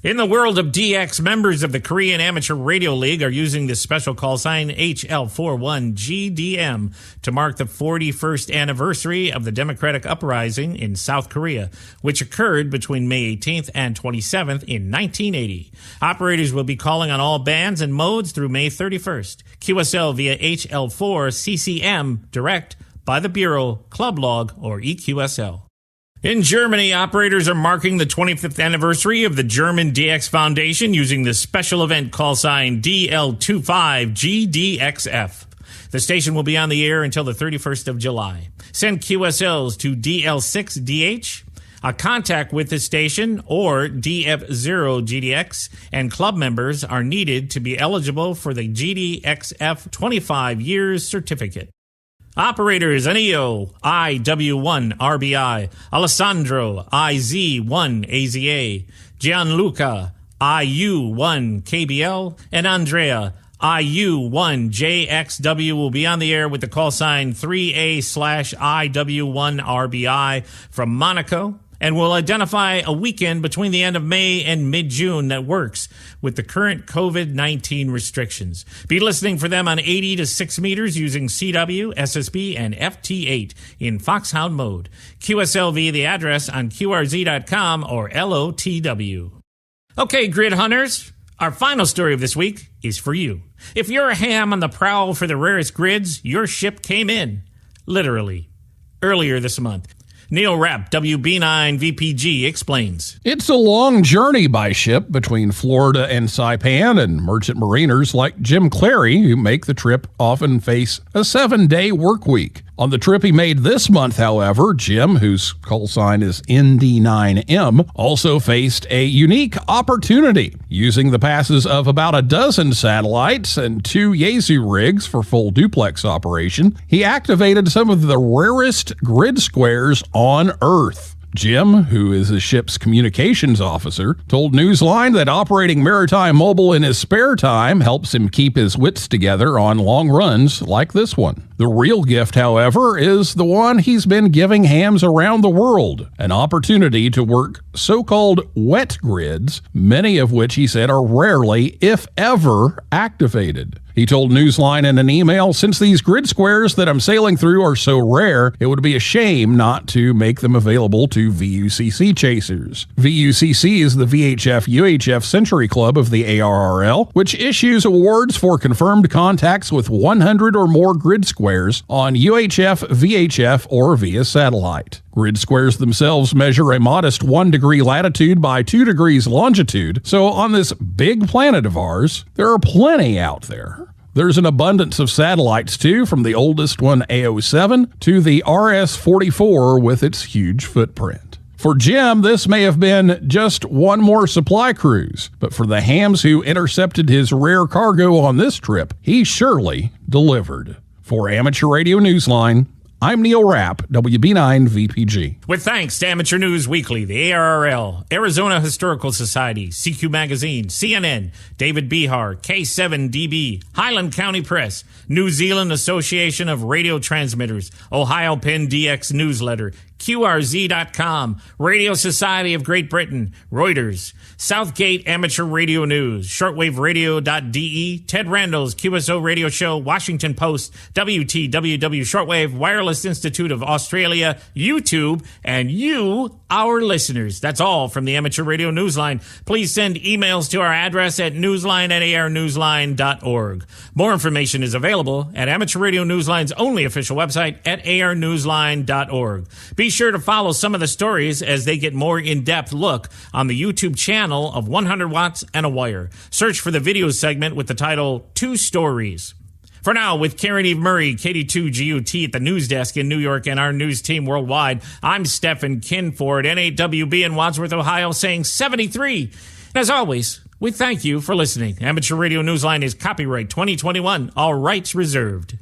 In the world of DX, members of the Korean Amateur Radio League are using the special call sign HL41GDM to mark the 41st anniversary of the Democratic Uprising in South Korea, which occurred between May 18th and 27th in 1980. Operators will be calling on all bands and modes through May 31st. QSL via HL4CCM direct by the Bureau, Club Log, or EQSL. In Germany, operators are marking the 25th anniversary of the German DX Foundation using the special event call sign DL25GDXF. The station will be on the air until the 31st of July. Send QSLs to DL6DH, a contact with the station, or DF0GDX, and club members are needed to be eligible for the GDXF 25 years certificate. Operators Anio, IW1 RBI, Alessandro, IZ1 AZA, Gianluca, IU1 KBL, and Andrea, IU1JXW will be on the air with the call sign 3A/IW1RBI from Monaco, and will identify a weekend between the end of May and mid-June that works with the current COVID-19 restrictions. Be listening for them on 80 to 6 meters using CW, SSB, and FT8 in Foxhound mode. QSLV, the address on QRZ.com or LOTW. Okay, grid hunters, our final story of this week is for you. If you're a ham on the prowl for the rarest grids, your ship came in, literally, earlier this month. Neil Rapp, WB9VPG, explains. It's a long journey by ship between Florida and Saipan, and merchant mariners like Jim Clary, who make the trip, often face a 7-day work week. On the trip he made this month, however, Jim, whose call sign is ND9M, also faced a unique opportunity. Using the passes of about a dozen satellites and 2 Yaesu rigs for full duplex operation, he activated some of the rarest grid squares on Earth. Jim, who is the ship's communications officer, told Newsline that operating Maritime Mobile in his spare time helps him keep his wits together on long runs like this one. The real gift, however, is the one he's been giving hams around the world, an opportunity to work so-called wet grids, many of which he said are rarely, if ever, activated. He told Newsline in an email, "Since these grid squares that I'm sailing through are so rare, it would be a shame not to make them available to VUCC chasers." VUCC is the VHF-UHF Century Club of the ARRL, which issues awards for confirmed contacts with 100 or more grid squares on UHF, VHF, or via satellite. Grid squares themselves measure a modest 1 degree latitude by 2 degrees longitude, so on this big planet of ours, there are plenty out there. There's an abundance of satellites, too, from the oldest one, AO7, to the RS-44 with its huge footprint. For Jim, this may have been just one more supply cruise, but for the hams who intercepted his rare cargo on this trip, he surely delivered. For Amateur Radio Newsline, I'm Neil Rapp, WB9VPG. With thanks to Amateur News Weekly, the ARRL, Arizona Historical Society, CQ Magazine, CNN, David Behar, K7DB, Highland County Press, New Zealand Association of Radio Transmitters, Ohio Penn DX Newsletter, QRZ.com, Radio Society of Great Britain, Reuters, Southgate Amateur Radio News, shortwaveradio.de, Ted Randall's QSO Radio Show, Washington Post, WTWW Shortwave, Wireless Institute of Australia, YouTube, and you, our listeners. That's all from the Amateur Radio Newsline. Please send emails to our address at newsline@arnewsline.org. More information is available at Amateur Radio Newsline's only official website at arnewsline.org. Be sure to follow some of the stories as they get more in-depth look on the YouTube channel of 100 Watts and a Wire. Search for the video segment with the title 2 Stories. For now, with Karen Eve Murray, KD2GUT at the news desk in New York and our news team worldwide, I'm Stephen Kinford, N8WB in Wadsworth, Ohio, saying 73. And as always, we thank you for listening. Amateur Radio Newsline is copyright 2021, all rights reserved.